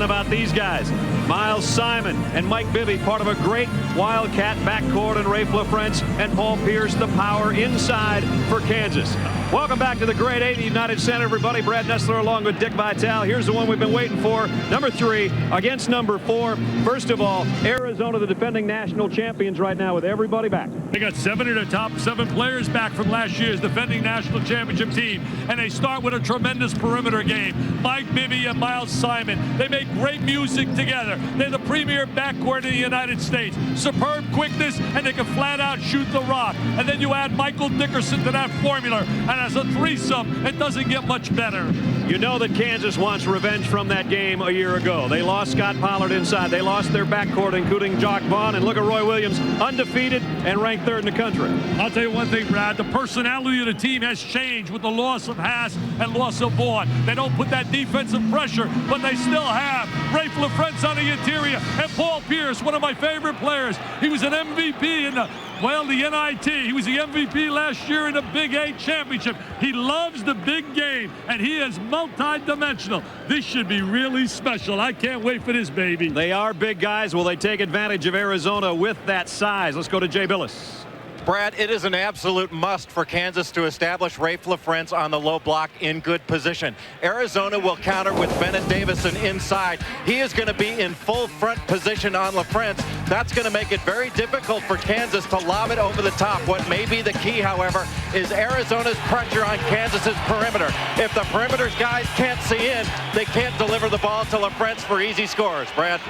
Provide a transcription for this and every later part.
About these guys, Miles Simon and Mike Bibby, part of a great Wildcat backcourt, and Rafe LaFrentz and Paul Pierce, the power inside for Kansas. Welcome back to the Grade 8 United Center, everybody. Brad Nessler along with Dick Vitale. Here's the one we've been waiting for. Number 3 against number 4. First of all, Arizona, the defending national champions right now with everybody back. They got 7 of the top 7 players back from last year's defending national championship team. And they start with a tremendous perimeter game. Mike Bibby and Miles Simon. They make great music together. They're the premier backcourt in the United States. Superb quickness, and they can flat out shoot the rock. And then you add Michael Dickerson to that formula. And as a threesome, it doesn't get much better. You know that Kansas wants revenge from that game a year ago. They lost Scott Pollard inside. They lost their backcourt, including Jock Vaughn. And look at Roy Williams, undefeated and ranked 3rd in the country. I'll tell you one thing, Brad. The personality of the team has changed with the loss of Haas and loss of Vaughn. They don't put that defensive pressure, but they still have Rafe LaFrentz on the interior. And Paul Pierce, one of my favorite players. He was an MVP in the NIT. He was the MVP last year in the Big 8 championship. He loves the big game, and he is multi-dimensional. This should be really special. I can't wait for this, baby. They are big guys. Will they take advantage of Arizona with that size? Let's go to Jay Billis. Brad, it is an absolute must for Kansas to establish Rafe LaFrentz on the low block in good position. Arizona will counter with Bennett Davison inside. He is going to be in full front position on LaFrentz. That's going to make it very difficult for Kansas to lob it over the top. What may be the key, however, is Arizona's pressure on Kansas's perimeter. If the perimeter's guys can't see in, they can't deliver the ball to LaFrentz for easy scores. Brad?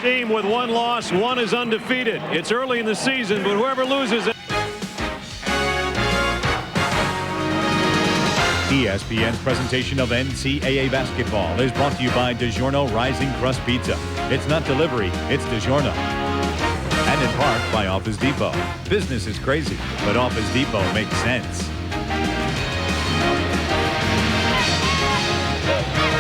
Team with 1 loss, 1 is undefeated. It's early in the season, but whoever loses ESPN's presentation of NCAA basketball is brought to you by DiGiorno Rising Crust Pizza. It's not delivery, it's DiGiorno. And in part by Office Depot. Business is crazy, but Office Depot makes sense.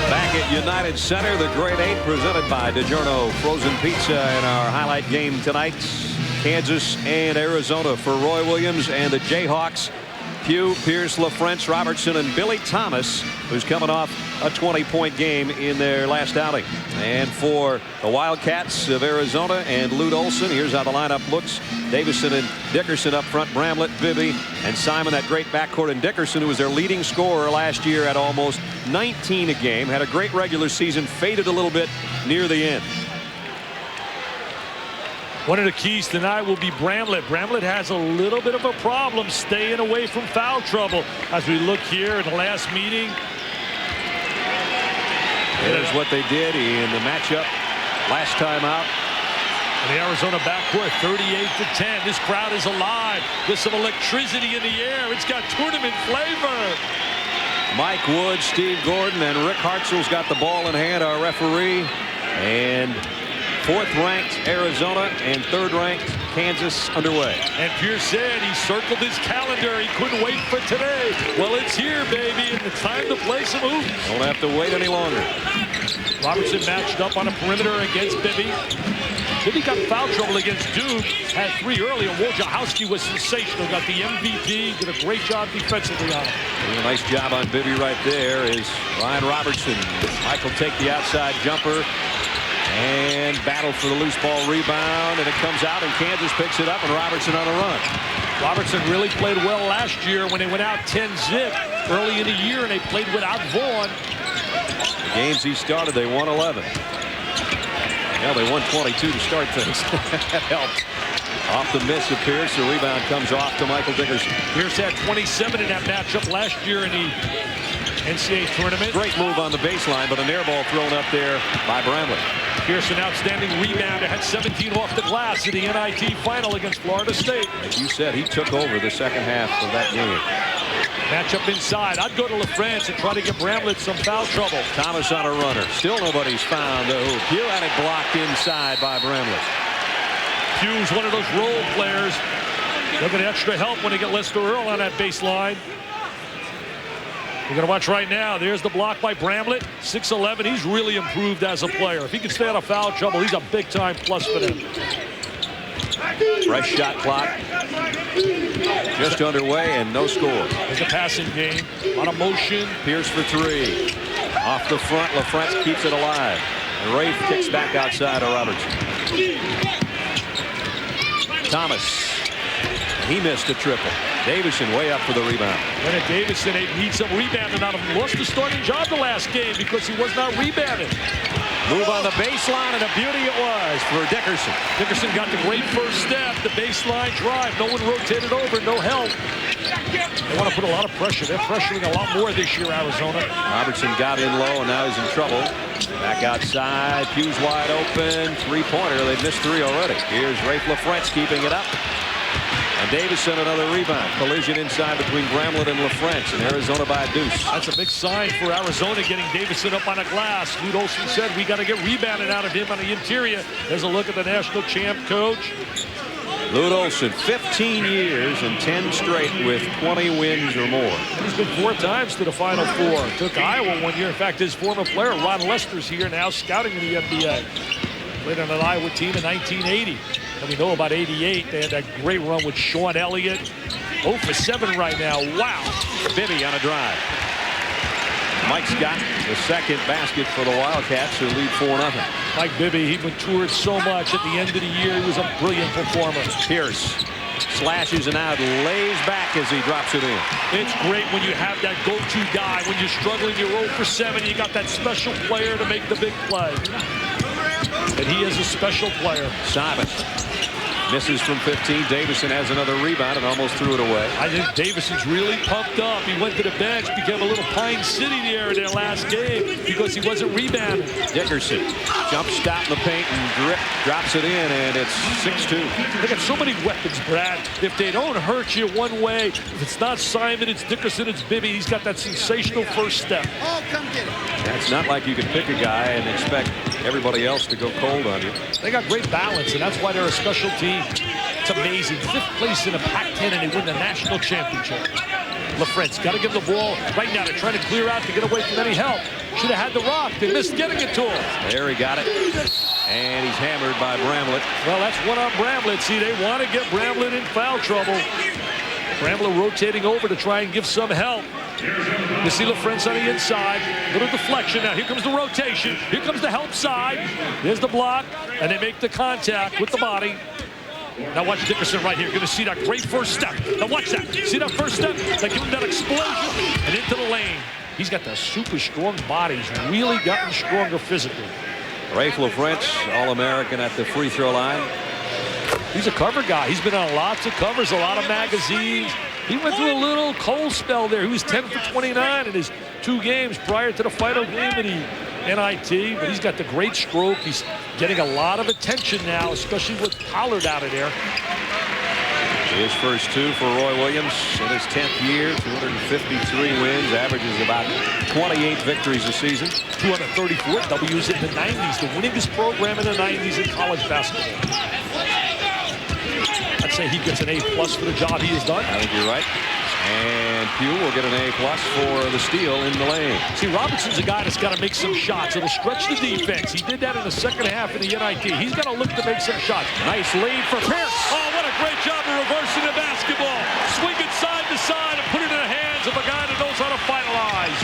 Back at United Center, the Grade 8 presented by DiGiorno Frozen Pizza in our highlight game tonight. Kansas and Arizona for Roy Williams and the Jayhawks. Pugh, Pierce, LaFrentz, Robertson, and Billy Thomas, who's coming off a 20-point game in their last outing. And for the Wildcats of Arizona and Lute Olson, here's how the lineup looks. Davison and Dickerson up front, Bramlett, Bibby, and Simon, that great backcourt. And Dickerson, who was their leading scorer last year at almost 19 a game, had a great regular season, faded a little bit near the end. One of the keys tonight will be Bramlett. Bramlett has a little bit of a problem staying away from foul trouble. As we look here in the last meeting. Here's what they did in the matchup last time out. And the Arizona backcourt 38-10. This crowd is alive. There's some electricity in the air. It's got tournament flavor. Mike Wood, Steve Gordon, and Rick Hartzell's got the ball in hand, our referee. And 4th-ranked Arizona and 3rd-ranked Kansas underway. And Pierce said he circled his calendar. He couldn't wait for today. Well, it's here, baby, and it's time to play some hoops. Don't have to wait any longer. Robertson matched up on a perimeter against Bibby. Bibby got foul trouble against Duke. Had 3 earlier. Wojciechowski was sensational. Got the MVP. Did a great job defensively on him. And a nice job on Bibby right there is Ryan Robertson. Michael take the outside jumper. And battle for the loose ball rebound, and it comes out, and Kansas picks it up, and Robertson on a run. Robertson really played well last year when they went out 10-zip early in the year, and they played without Vaughn. The games he started, they won 11. Well, they won 22 to start things. That helped. Off the miss of Pierce, the rebound comes off to Michael Dickerson. Pierce had 27 in that matchup last year in the NCAA tournament. Great move on the baseline, but an air ball thrown up there by Bramlett. Pierce, an outstanding rebounder, had 17 off the glass in the NIT final against Florida State. As you said, he took over the second half of that game. Matchup inside. I'd go to LaFrentz and try to get Bramlett some foul trouble. Thomas on a runner. Still nobody's found the hoop. Pugh had it blocked inside by Bramlett. Pugh's one of those role players. They'll get extra help when they get Lester Earl on that baseline. We're going to watch right now. There's the block by Bramlett. 6'11". He's really improved as a player. If he can stay out of foul trouble, he's a big-time plus for them. Fresh shot clock. Just underway and no score. There's a passing game. On a motion. Pierce for 3. Off the front, LaFrentz keeps it alive. And Rafe kicks back outside to Robertson. Thomas. He missed a triple. Davison way up for the rebound. And Davison, they need some rebounding out of him. Lost the starting job the last game because he was not rebounding. Move on the baseline, and a beauty it was for Dickerson. Dickerson got the great first step, the baseline drive. No one rotated over, no help. They want to put a lot of pressure. They're pressuring a lot more this year, Arizona. Robertson got in low, and now he's in trouble. Back outside, Pugh's wide open. Three-pointer. They've missed three already. Here's Rafe LaFrentz keeping it up. And Davison another rebound. Collision inside between Bramlett and LaFrentz, and Arizona by a deuce. That's a big sign for Arizona, getting Davison up on a glass. Lute Olson said we got to get rebounded out of him on the interior. There's a look at the national champ coach. Lute Olson, 15 years and 10 straight with 20 wins or more. He's been 4 times to the Final Four. Took Iowa 1 year. In fact, his former player, Ron Lester's here now scouting in the NBA. Played on an Iowa team in 1980. And we know about 88. They had that great run with Sean Elliott. 0 for 7 right now. Wow. Bibby on a drive. Mike's got the second basket for the Wildcats, who lead 4-0. Mike Bibby, he matured so much at the end of the year. He was a brilliant performer. Pierce slashes and out, lays back as he drops it in. It's great when you have that go-to guy. When you're struggling, you're 0 for 7. You got that special player to make the big play. And he is a special player. Simon misses from 15. Davison has another rebound and almost threw it away. I think Davison's really pumped up. He went to the bench, became a little Pine City there in their last game because he wasn't rebounding. Dickerson jump stop in the paint and drops it in, and it's 6-2. They got so many weapons, Brad. If they don't hurt you one way, if it's not Simon, it's Dickerson, it's Bibby. He's got that sensational first step. Oh, come get it. It's not like you can pick a guy and expect everybody else to go cold on you. They got great balance, and that's why they're a special team. It's amazing. 5th place in a Pac-10, and they win the national championship. LaFrentz got to give the ball right now. They're trying to clear out to get away from any help. Should have had the rock. They missed getting it to him. There he got it. And he's hammered by Bramlett. Well, that's one on Bramlett. See, they want to get Bramlett in foul trouble. Bramlett rotating over to try and give some help. You see LaFrentz on the inside. Little deflection. Now here comes the rotation. Here comes the help side. There's the block. And they make the contact with the body. Now watch Dickerson right here. Going to see that great first step. Now watch that. See that first step? They give him that explosion and into the lane. He's got the super strong body. He's really gotten stronger physically. Rafe LaFrentz, All-American at the free throw line. He's a cover guy. He's been on lots of covers, a lot of magazines. He went through a little cold spell there. He was 10 for 29 in his 2 games prior to the final game of the NIT, but he's got the great stroke. He's getting a lot of attention now, especially with Pollard out of there. His first 2 for Roy Williams in his 10th year, 253 wins, averages about 28 victories a season. 234 W's in the 90s, the winningest program in the 90s in college basketball. I'd say he gets an A+ for the job he has done. I think you're right. And Pugh will get an A+ for the steal in the lane. See, Robertson's a guy that's got to make some shots. It'll stretch the defense. He did that in the second half of the NIT. He's got to look to make some shots. Nice lead for Pierce. Oh, what a great job of reversing the basketball. Swing it side to side and put it in the hands of a guy that knows how to finalize.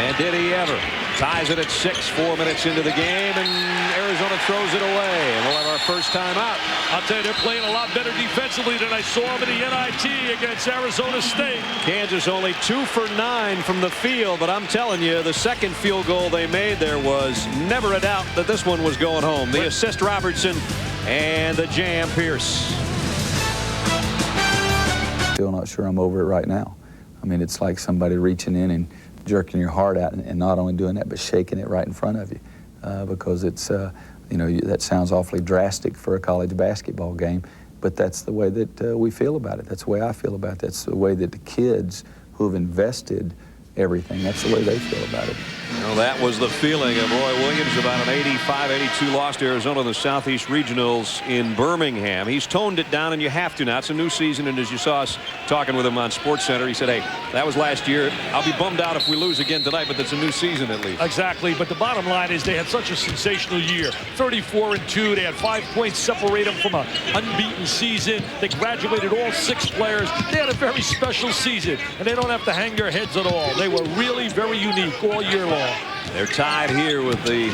And did he ever? Ties it at 6, 4 minutes into the game, and Arizona throws it away. And we'll have our first time out. I'll tell you, they're playing a lot better defensively than I saw them in the NIT against Arizona State. Kansas only 2 for 9 from the field, but I'm telling you, the second field goal they made there was never a doubt that this one was going home. The assist Robertson and the jam Pierce. Still not sure I'm over it right now. I mean, it's like somebody reaching in and jerking your heart out, and not only doing that, but shaking it right in front of you, because it's, you know, that sounds awfully drastic for a college basketball game, but that's the way that we feel about it. That's the way I feel about it. That's the way that the kids who have invested everything, that's the way they feel about it. Well, that was the feeling of Roy Williams about an 85-82 loss to Arizona in the Southeast Regionals in Birmingham. He's toned it down, and you have to now. It's a new season, and as you saw us talking with him on SportsCenter, he said, hey, that was last year. I'll be bummed out if we lose again tonight, but it's a new season at least. Exactly, but the bottom line is they had such a sensational year. 34-2. They had 5 points separate them from an unbeaten season. They graduated all 6 players. They had a very special season, and they don't have to hang their heads at all. They were really very unique all year long. They're tied here with the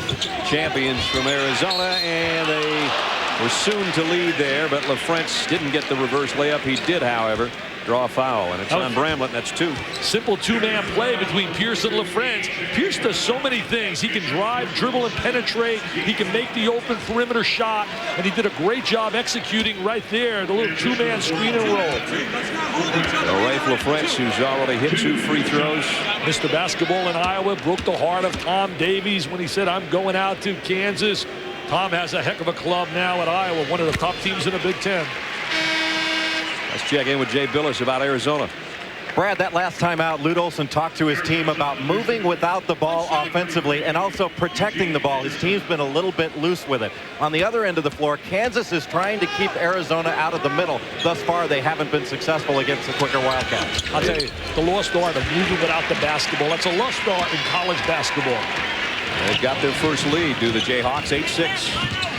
champions from Arizona, and they were soon to lead there, but LaFrentz didn't get the reverse layup. He did, however, draw a foul, and it's on Bramlett. That's 2. Simple two-man play between Pierce and LaFrentz. Pierce does so many things. He can drive, dribble, and penetrate. He can make the open perimeter shot, and he did a great job executing right there, the little two-man screen and roll. So Rafe LaFrentz, who's already hit 2 free throws. Mr. Basketball in Iowa, broke the heart of Tom Davies when he said, I'm going out to Kansas. Tom has a heck of a club now at Iowa, one of the top teams in the Big Ten. Let's check in with Jay Billis about Arizona. Brad, that last time out, Lute Olson talked to his team about moving without the ball offensively and also protecting the ball. His team's been a little bit loose with it. On the other end of the floor, Kansas is trying to keep Arizona out of the middle. Thus far, they haven't been successful against the quicker Wildcats. I'll tell you, the lost art of moving without the basketball. That's a lost art in college basketball. They've got their first lead, do the Jayhawks, 8-6.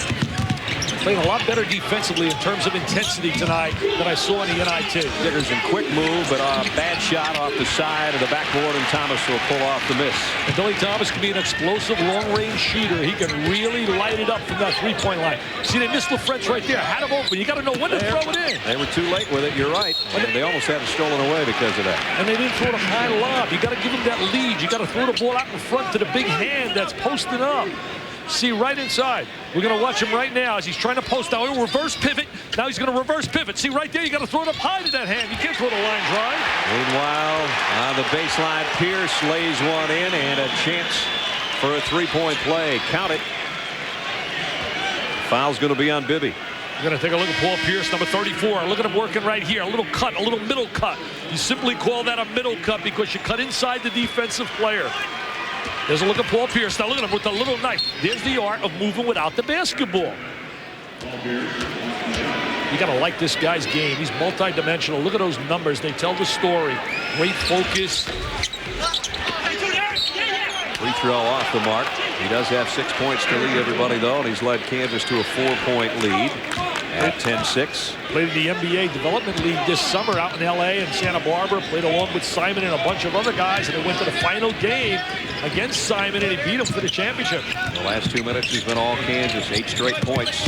Playing a lot better defensively in terms of intensity tonight than I saw in the NIT. Dickerson, quick move, but a bad shot off the side of the backboard, and Thomas will pull off the miss. And Billy Thomas can be an explosive long-range shooter. He can really light it up from that three-point line. See, they missed LaFrentz right there. Had him open. You got to know when to throw it in. They were tee late with it. You're right. And they almost had it stolen away because of that. And they didn't throw it a high lob. You got to give them that lead. You got to throw the ball out in front to the big hand that's posting up. See, right inside. We're going to watch him right now as he's trying to post. Now he'll reverse pivot. Now he's going to reverse pivot. See, right there, you got to throw it up high to that hand. You can't throw the line drive. Meanwhile, on the baseline, Pierce lays one in, and a chance for a three-point play. Count it. Foul's going to be on Bibby. We're going to take a look at Paul Pierce, number 34. Look at him working right here. A little cut, a little middle cut. You simply call that a middle cut because you cut inside the defensive player. There's a look at Paul Pierce. Now look at him with the little knife. There's the art of moving without the basketball. You got to like this guy's game. He's multi-dimensional. Look at those numbers. They tell the story. Great focus. Free throw off the mark. He does have 6 points to lead everybody, though, and he's led Kansas to a 4-point lead at 10-6. Played in the NBA Development League this summer out in L.A. and Santa Barbara. Played along with Simon and a bunch of other guys, and they went to the final game against Simon, and he beat him for the championship. The last 2 minutes, he's been all Kansas. 8 straight points.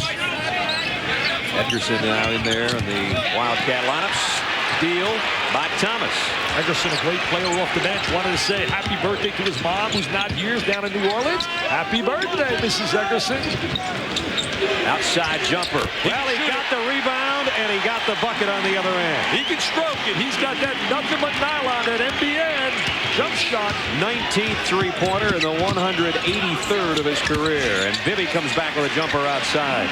Edgerson now in there in the Wildcat lineups. Steal by Thomas. Edgerson, a great player off the bench, wanted to say happy birthday to his mom, who's not here, down in New Orleans. Happy birthday, Mrs. Edgerson. Outside jumper. Well, he got the rebound, and he got the bucket on the other end. He can stroke it. He's got that nothing but nylon, that NBN jump shot. 19th three-pointer and the 183rd of his career. And Bibby comes back with a jumper outside.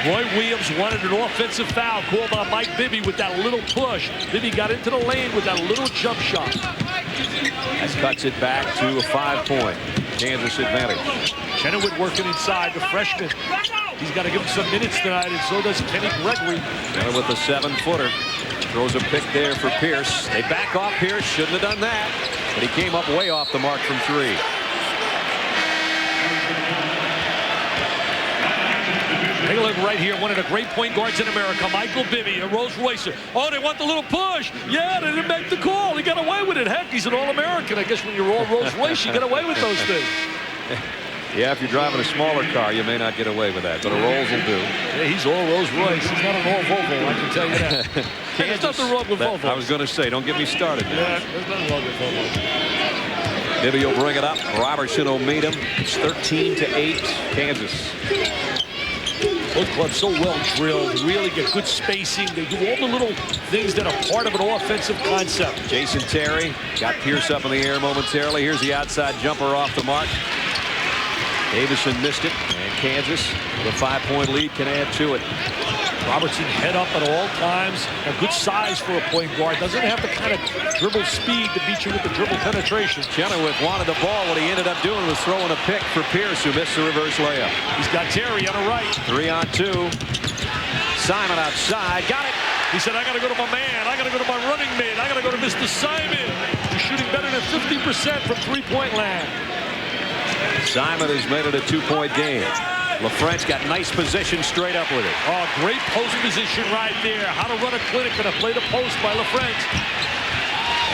Roy Williams wanted an offensive foul called on Mike Bibby with that little push. Bibby got into the lane with that little jump shot. That cuts it back to a 5-point Kansas advantage. Chenoweth working inside, the freshman. He's got to give him some minutes tonight, and so does Kenny Gregory. With a 7-footer. Throws a pick there for Pierce. They back off Pierce. Shouldn't have done that. But he came up way off the mark from 3. Take a look right here. One of the great point guards in America, Michael Bibby, a Rolls Royce. Oh, they want the little push. Yeah, they didn't make the call. He got away with it. Heck, he's an All-American. I guess when you're all Rolls Royce, you get away with those things. Yeah, if you're driving a smaller car, you may not get away with that, but a Rolls will do. Yeah, he's all Rolls Royce. He's not an all Volvo, I can tell you that. There's nothing wrong with Volvo. I was going to say, don't get me started now. Yeah, there's nothing wrong with Volvo. Bibby will bring it up. Robertson will meet him. It's 13-8, Kansas. Both clubs so well drilled, really get good spacing. They do all the little things that are part of an offensive concept. Jason Terry got Pierce up in the air momentarily. Here's the outside jumper off the mark. Davison missed it, and Kansas with a 5-point lead can add to it. Robertson head up at all times. A good size for a point guard. Doesn't have the kind of dribble speed to beat you with the dribble penetration. Chenoweth wanted the ball. What he ended up doing was throwing a pick for Pierce, who missed the reverse layup. He's got Terry on the right. 3-on-2. Simon outside. Got it. He said, I got to go to my man. I got to go to my running mate. I got to go to Mr. Simon. He's shooting better than 50% from three-point land. Simon has made it a 2-point game. LaFrentz got nice position straight up with it. Oh, great post position right there. How to run a clinic and to play the post by LaFrentz.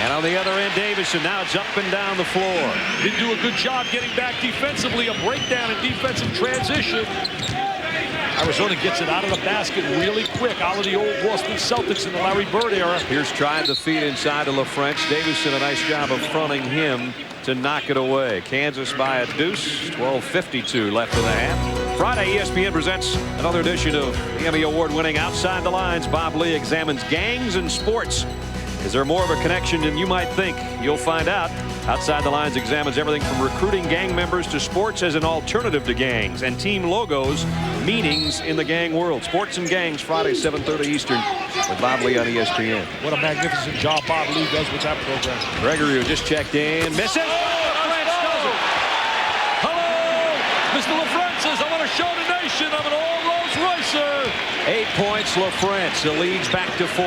And on the other end, Davison. Now it's up and down the floor. Didn't do a good job getting back defensively. A breakdown in defensive transition. Arizona gets it out of the basket really quick, out of the old Boston Celtics in the Larry Bird era. Pierce tried the feed inside to LaFrentz. Davison, a nice job of fronting him to knock it away. Kansas by a deuce. 12:52 left in the half. Friday, ESPN presents another edition of the Emmy Award-winning Outside the Lines. Bob Lee examines gangs and sports. Is there more of a connection than you might think? You'll find out. Outside the Lines examines everything from recruiting gang members to sports as an alternative to gangs and team logos, meanings in the gang world. Sports and Gangs, Friday, 7:30 Eastern with Bob Lee on ESPN. What a magnificent job Bob Lee does with that program. Gregory, who just checked in, misses. LaFrentz does it. Hello, Mr. LaFrentz says, I want to show the nation I'm an all Rolls Roycer. 8 points, LaFrentz. The lead's back to 4.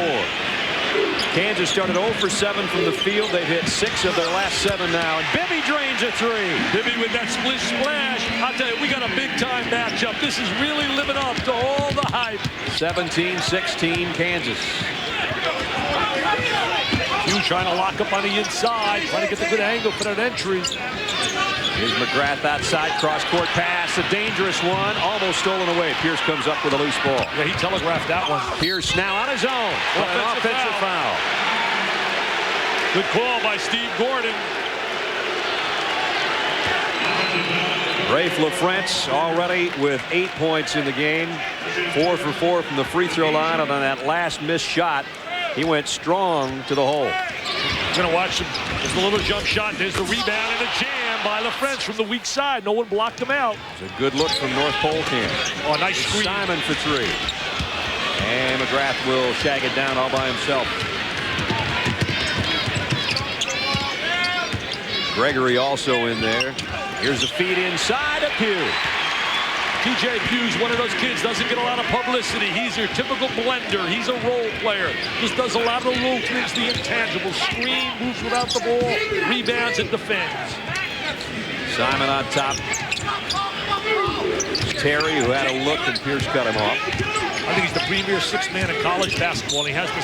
Kansas started 0 for 7 from the field. They've hit 6 of their last 7 now. And Bibby drains a 3. Bibby with that splish splash. I'll tell you, we got a big-time matchup. This is really living up to all the hype. 17-16 Kansas. Hugh trying to lock up on the inside, trying to get the good angle for that entry. Here's McGrath outside, cross-court pass, a dangerous one, almost stolen away. Pierce comes up with a loose ball. Yeah, he telegraphed that one. Pierce now on his own. An offensive foul. Good call by Steve Gordon. Rafe LaFrentz already with 8 points in the game. 4 for 4 from the free throw line, and on that last missed shot, he went strong to the hole. We're going to watch him. There's a little jump shot. There's the rebound and a jam by LaFrentz from the weak side. No one blocked him out. It's a good look from North Pole camp. Oh, nice screen. Simon for 3. And McGrath will shag it down all by himself. Gregory also in there. Here's a feed inside to Pugh. TJ Pugh's one of those kids, doesn't get a lot of publicity. He's your typical blender. He's a role player. Just does a lot of the little things, the intangibles. Screen, moves without the ball, rebounds and defends. Simon on top. Terry, who had a look, and Pierce cut him off. I think he's the premier sixth man in college basketball, and he has the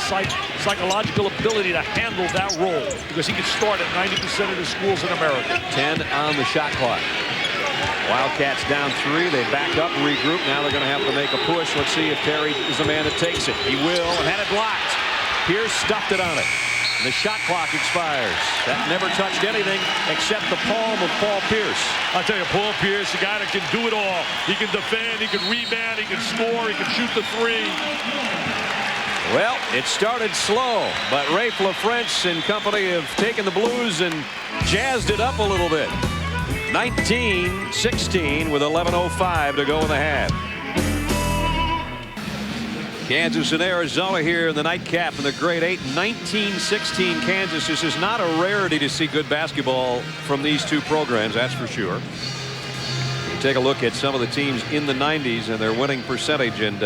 psychological ability to handle that role because he can start at 90% of the schools in America. 10 on the shot clock. Wildcats down 3. They back up, regroup. Now they're going to have to make a push. Let's see if Terry is the man that takes it. He will, and had it blocked. Pierce stuffed it on it. And the shot clock expires. That never touched anything except the palm of Paul Pierce. I'll tell you, Paul Pierce, the guy that can do it all. He can defend, he can rebound, he can score, he can shoot the 3. Well, it started slow, but Rafe LaFrentz and company have taken the Blues and jazzed it up a little bit. 19-16 with 11:05 to go in the half. Kansas and Arizona here in the nightcap in the grade 8. 19-16 Kansas. This is not a rarity to see good basketball from these two programs, that's for sure. You take a look at some of the teams in the 90s and their winning percentage, and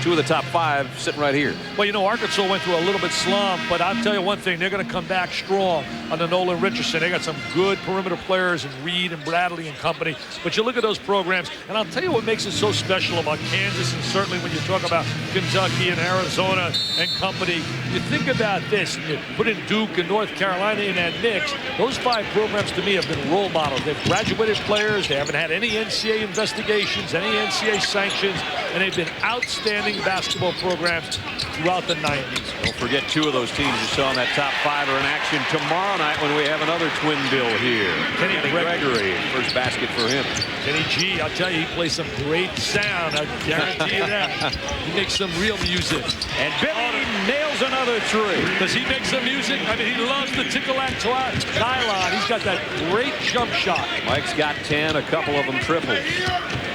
2 of the top 5 sitting right here. Well, you know, Arkansas went through a little bit slump, but I'll tell you one thing, they're going to come back strong under Nolan Richardson. They got some good perimeter players in Reed and Bradley and company. But you look at those programs, and I'll tell you what makes it so special about Kansas, and certainly when you talk about Kentucky and Arizona and company, you think about this, and you put in Duke and North Carolina in that mix. Those 5 programs to me have been role models. They've graduated players. They haven't had any NCAA investigations, any NCAA sanctions, and they've been outstanding basketball programs throughout the 90s. Don't forget 2 of those teams you saw in that top 5 are in action tomorrow night when we have another twin bill here. Kenny Gregory, first basket for him. Kenny G, I'll tell you, he plays some great sound. I guarantee you that. He makes some real music. And Billy nails another 3. Does he make some music? I mean, he loves the tickle-at-nylon. He's got that great jump shot. Mike's got 10, a couple of them triples.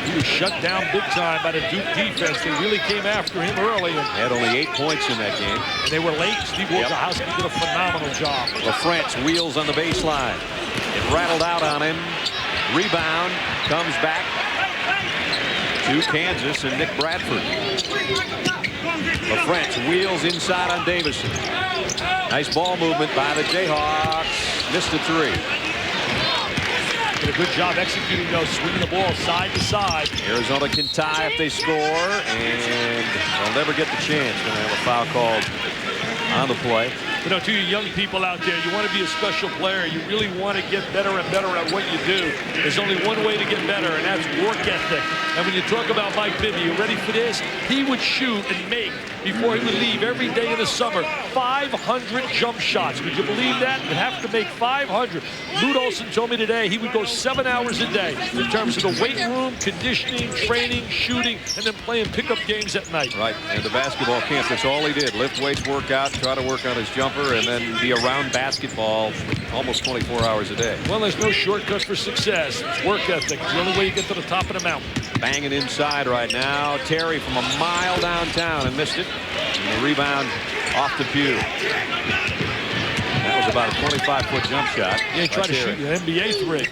He was shut down big time by the Duke defense. They really came after him early. And had only 8 points in that game. And they were late. Steve Wojciechowski did a phenomenal job. LaFrentz wheels on the baseline. It rattled out on him. Rebound comes back to Kansas and Nick Bradford. LaFrentz wheels inside on Davison. Nice ball movement by the Jayhawks. Missed a 3. Did a good job executing those, swinging the ball side to side. Arizona can tie if they score, and they'll never get the chance. Going to have a foul called on the play. You know, to you young people out there, you want to be a special player. You really want to get better and better at what you do. There's only one way to get better, and that's work ethic. And when you talk about Mike Bibby, you ready for this? He would shoot and make, before he would leave every day in the summer, 500 jump shots. Would you believe that? You'd have to make 500. Lute Olson told me today he would go 7 hours a day in terms of the weight room, conditioning, training, shooting, and then playing pickup games at night. Right, and the basketball camp, that's all he did. Lift weights, work out, try to work on his jumper, and then be around basketball almost 24 hours a day. Well, there's no shortcut for success. It's work ethic. It's the only way you get to the top of the mountain. Banging inside right now. Terry from a mile downtown and missed it. And the rebound off the pew. That was about a 25-foot jump shot. Yeah, he tried to shoot an NBA three.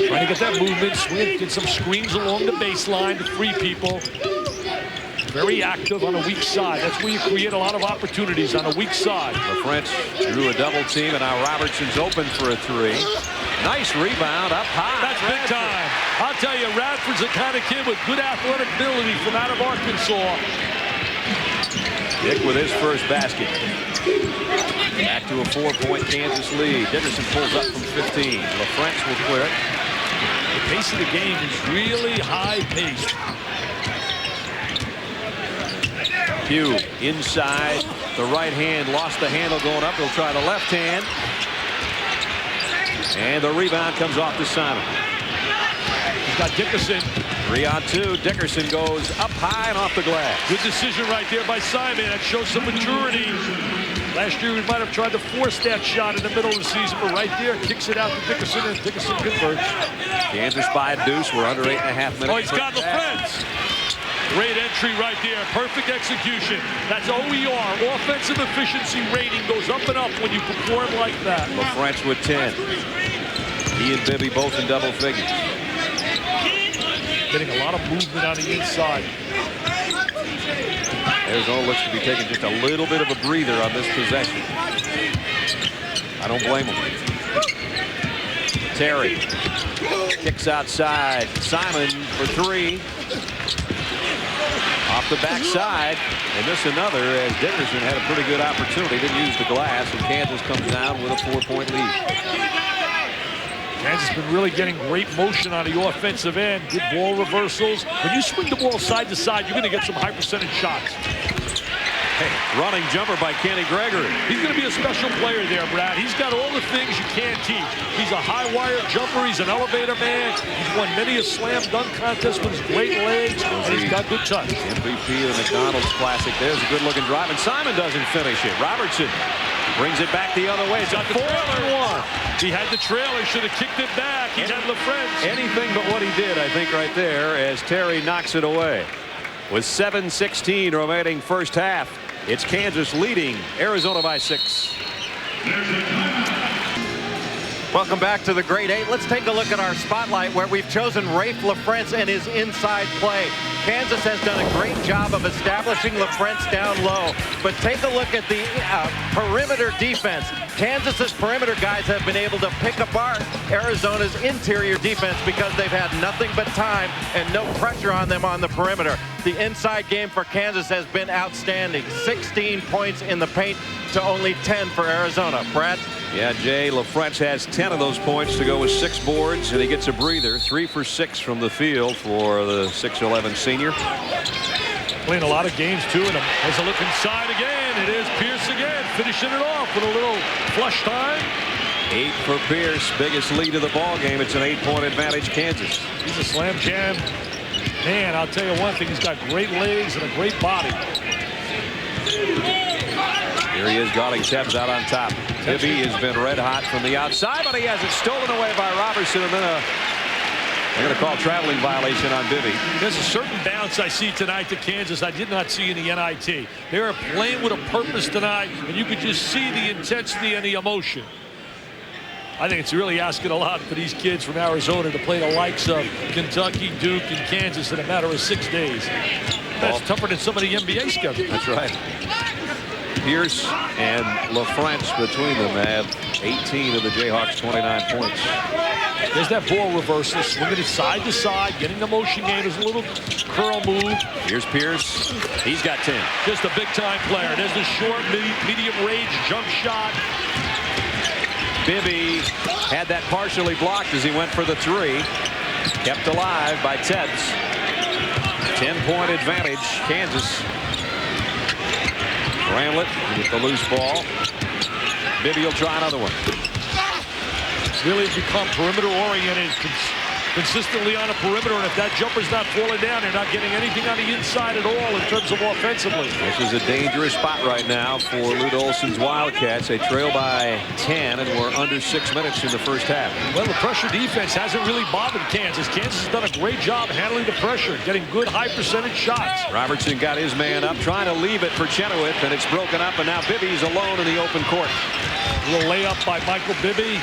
Trying to get that movement, swing, get some screens along the baseline to free people. Very active on a weak side. That's where you create a lot of opportunities, on a weak side. The French drew a double team, and now Robertson's open for a three. Nice rebound up high. That's big time. I'll tell you, Radford's the kind of kid with good athletic ability from out of Arkansas. Dick with his first basket. Back to a 4-point Kansas lead. Dickerson pulls up from 15. LaFrentz will clear it. The pace of the game is really high-paced. Pugh inside. The right hand lost the handle going up. He'll try the left hand. And the rebound comes off to Simon. He's got Dickerson. 3 on 2. Dickerson goes up high and off the glass. Good decision right there by Simon. That shows some maturity. Last year we might have tried to force that shot in the middle of the season, but right there kicks it out to Dickerson, and Dickerson converts. Kansas by a deuce. We're under 8.5 minutes. Oh, he's got the French. Great entry right there. Perfect execution. That's OER. Offensive efficiency rating goes up and up when you perform like that. LaFrentz with 10. He and Bibby both in double figures. Getting a lot of movement on the inside. Arizona looks to be taking just a little bit of a breather on this possession. I don't blame him. Terry kicks outside. Simon for 3. Off the backside, and this another as Dickerson had a pretty good opportunity. Didn't use the glass, and Kansas comes down with a 4-point lead. Kansas has been really getting great motion on the offensive end. Good ball reversals. When you swing the ball side to side, you're going to get some high percentage shots. Hey, running jumper by Kenny Gregory. He's going to be a special player there, Brad. He's got all the things you can't teach. He's a high-wire jumper. He's an elevator man. He's won many a slam dunk contest with his great legs, and he's got good touch. MVP of the McDonald's Classic. There's a good-looking drive, and Simon doesn't finish it. Robertson brings it back the other way. It's a 4-on-1. He had the trailer. Should have kicked it back. He had LaFrentz. Anything but what he did, I think, right there, as Terry knocks it away. With 7:16 remaining first half, it's Kansas leading Arizona by 6. Welcome back to the Great 8. Let's take a look at our spotlight where we've chosen Rafe LaFrentz and his inside play. Kansas has done a great job of establishing LaFrentz down low, but take a look at the perimeter defense. Kansas's perimeter guys have been able to pick apart Arizona's interior defense because they've had nothing but time and no pressure on them on the perimeter. The inside game for Kansas has been outstanding. 16 points in the paint to only 10 for Arizona. Brad? Yeah, Jay, LaFrentz has 10 of those points to go with 6 boards, and he gets a breather. 3 for 6 from the field for the 6'11 senior. Playing a lot of games, too, and has a look inside again. It is Pierce again, finishing it off with a little flush time. 8 for Pierce, biggest lead of the ball game. It's an 8-point advantage, Kansas. He's a slam jam. Man, I'll tell you one thing, he's got great legs and a great body. Here he is guarding Tebs out on top. Bibby has been red hot from the outside, but he has it stolen away by Robertson, and then they're going to call traveling violation on Bibby. There's a certain bounce I see tonight to Kansas I did not see in the NIT. They are playing with a purpose tonight, and you could just see the intensity and the emotion. I think it's really asking a lot for these kids from Arizona to play the likes of Kentucky, Duke, and Kansas in a matter of 6 days. That's tougher than some of the NBA schedules. That's right. Pierce and LaFrentz between them have 18 of the Jayhawks' 29 points. There's that ball reversal, swinging it side to side, getting the motion game. There's a little curl move. Here's Pierce. He's got 10. Just a big-time player. There's the short, medium range jump shot. Bibby had that partially blocked as he went for the 3. Kept alive by Tebbs. 10-point advantage, Kansas. Bramlett with the loose ball. Bibby will try another one. Really become perimeter-oriented, consistently on the perimeter, and if that jumper's not falling down, they're not getting anything on the inside at all in terms of offensively. This is a dangerous spot right now for Lute Olson's Wildcats. They trail by 10, and we're under 6 minutes in the first half. Well, the pressure defense hasn't really bothered Kansas. Kansas has done a great job handling the pressure, getting good high-percentage shots. Robertson got his man up, trying to leave it for Chenoweth, and it's broken up, and now Bibby's alone in the open court. A little layup by Michael Bibby.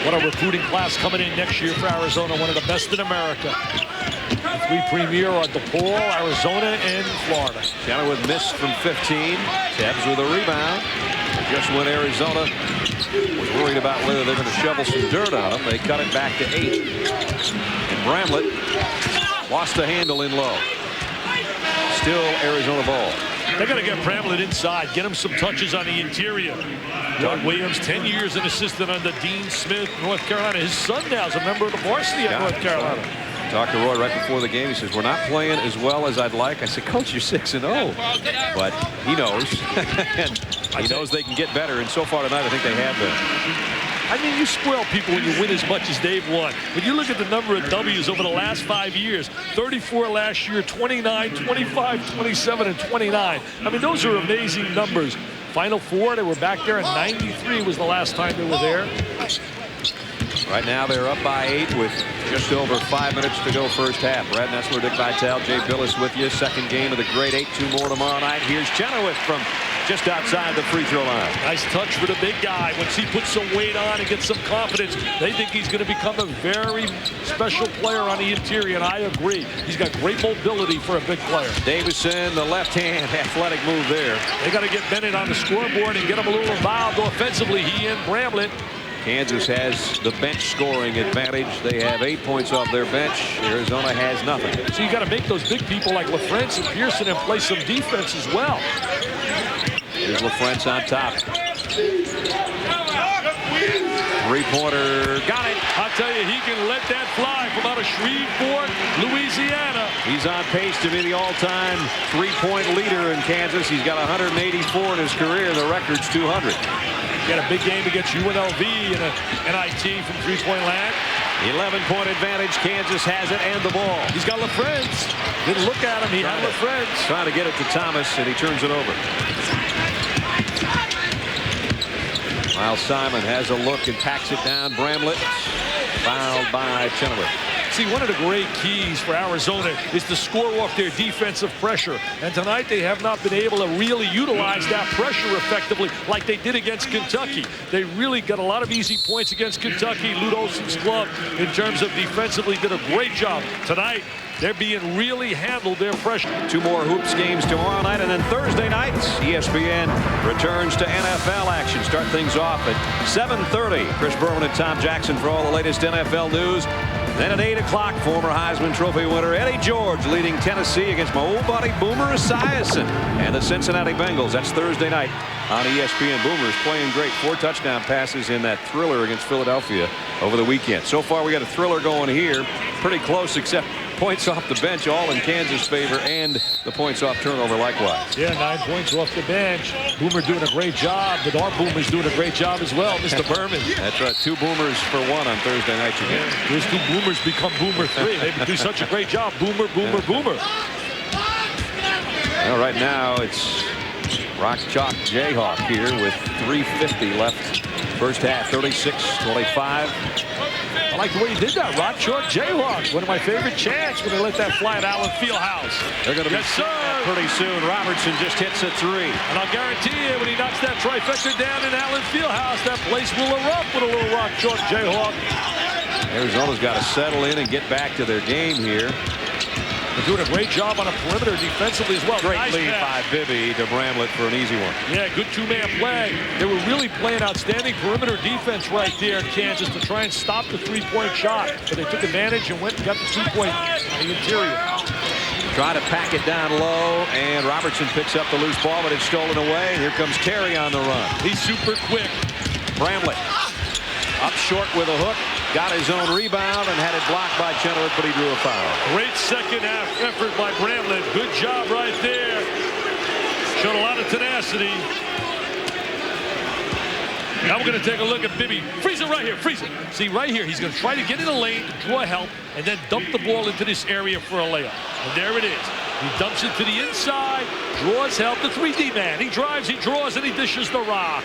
What a recruiting class coming in next year for Arizona, one of the best in America. The 3 premier are DePaul, Arizona, and Florida. Chenoweth missed from 15. Tebbs with a rebound. Just when Arizona was worried about whether they're going to shovel some dirt on them, they cut it back to 8. And Bramlett lost the handle in low. Still Arizona ball. They got to get Bramlett inside, get him some touches on the interior. Doug Williams, 10 years an assistant under Dean Smith, North Carolina. His son now is a member of the varsity at North Carolina. Talked to Roy right before the game. He says, we're not playing as well as I'd like. I said, Coach, you're 6-0. But he knows. And he knows they can get better. And so far tonight, I think they have been. I mean, you spoil people when you win as much as they've won. When you look at the number of W's over the last 5 years, 34 last year, 29, 25, 27, and 29. I mean, those are amazing numbers. Final 4, they were back there, and 93 was the last time they were there. Right now, they're up by 8 with just over 5 minutes to go first half. Brad Nessler, Dick Vitale, Jay Billis with you. Second game of the grade 8. 2 more tomorrow night. Here's Chenoweth from just outside the free throw line. Nice touch for the big guy. Once he puts some weight on and gets some confidence, they think he's going to become a very special player on the interior, and I agree. He's got great mobility for a big player. Davison, the left-hand athletic move there. They got to get Bennett on the scoreboard and get him a little involved offensively, he and Bramlett. Kansas has the bench scoring advantage. They have 8 points off their bench. Arizona has nothing. So you got to make those big people like LaFrentz and Pearson and play some defense as well. Here's LaFrentz on top. Three-pointer, got it. I'll tell you, he can let that fly from out of Shreveport, Louisiana. He's on pace to be the all-time three-point leader in Kansas. He's got 184 in his career. The record's 200. Got a big game against UNLV in a NIT from three-point land. 11-point advantage. Kansas has it and the ball. He's got LaFrentz. Didn't look at him. He had LaFrentz. Trying to get it to Thomas, and he turns it over. Miles Simon has a look and packs it down. Bramlett fouled by Chenoweth. See, one of the great keys for Arizona is to score off their defensive pressure. And tonight they have not been able to really utilize that pressure effectively like they did against Kentucky. They really got a lot of easy points against Kentucky. Lute Olson's club, in terms of defensively, did a great job. Tonight, they're being really handled their pressure. 2 more hoops games tomorrow night, and then Thursday night, ESPN returns to NFL action. Start things off at 7:30. Chris Berman and Tom Jackson for all the latest NFL news. Then at 8 o'clock, former Heisman Trophy winner Eddie George leading Tennessee against my old buddy Boomer Esiason and the Cincinnati Bengals. That's Thursday night on ESPN. Boomer's playing great. 4 touchdown passes in that thriller against Philadelphia over the weekend. So far, we got a thriller going here. Pretty close, except points off the bench, all in Kansas' favor, and the points off turnover likewise. Yeah, 9 points off the bench. Boomer doing a great job, but our Boomer's doing a great job as well, Mr. Berman. That's right, 2 Boomers for 1 on Thursday night again. Those 2 Boomers become Boomer 3. They do such a great job. Boomer, Boomer, Boomer. Well, right now it's Rock Chalk Jayhawk here with 3:50 left. First half, 36-25. I like the way he did that. Rock Chalk Jayhawk, one of my favorite chants when they let that fly at Allen Fieldhouse. They're going to be pretty soon. Robertson just hits a 3. And I'll guarantee you, when he knocks that trifecta down in Allen Fieldhouse, that place will erupt with a little Rock Chalk Jayhawk. Arizona's got to settle in and get back to their game here. They're doing a great job on a perimeter defensively as well. Great nice lead pass by Bibby to Bramlett for an easy one. Yeah, good two-man play. They were really playing outstanding perimeter defense right there in Kansas to try and stop the three-point shot. But they took advantage and went and got the two-point in the interior. Try to pack it down low, and Robertson picks up the loose ball, but it's stolen away. Here comes Terry on the run. He's super quick. Bramlett up short with a hook. Got his own rebound and had it blocked by Chenoweth, but he drew a foul. Great second-half effort by Bramlett. Good job right there. Showed a lot of tenacity. Now we're going to take a look at Bibby. Freeze it right here. Freeze it. See, right here, he's going to try to get in the lane, draw help, and then dump the ball into this area for a layup. And there it is. He dumps it to the inside, draws help. The 3D man. He drives, he draws, and he dishes the rock.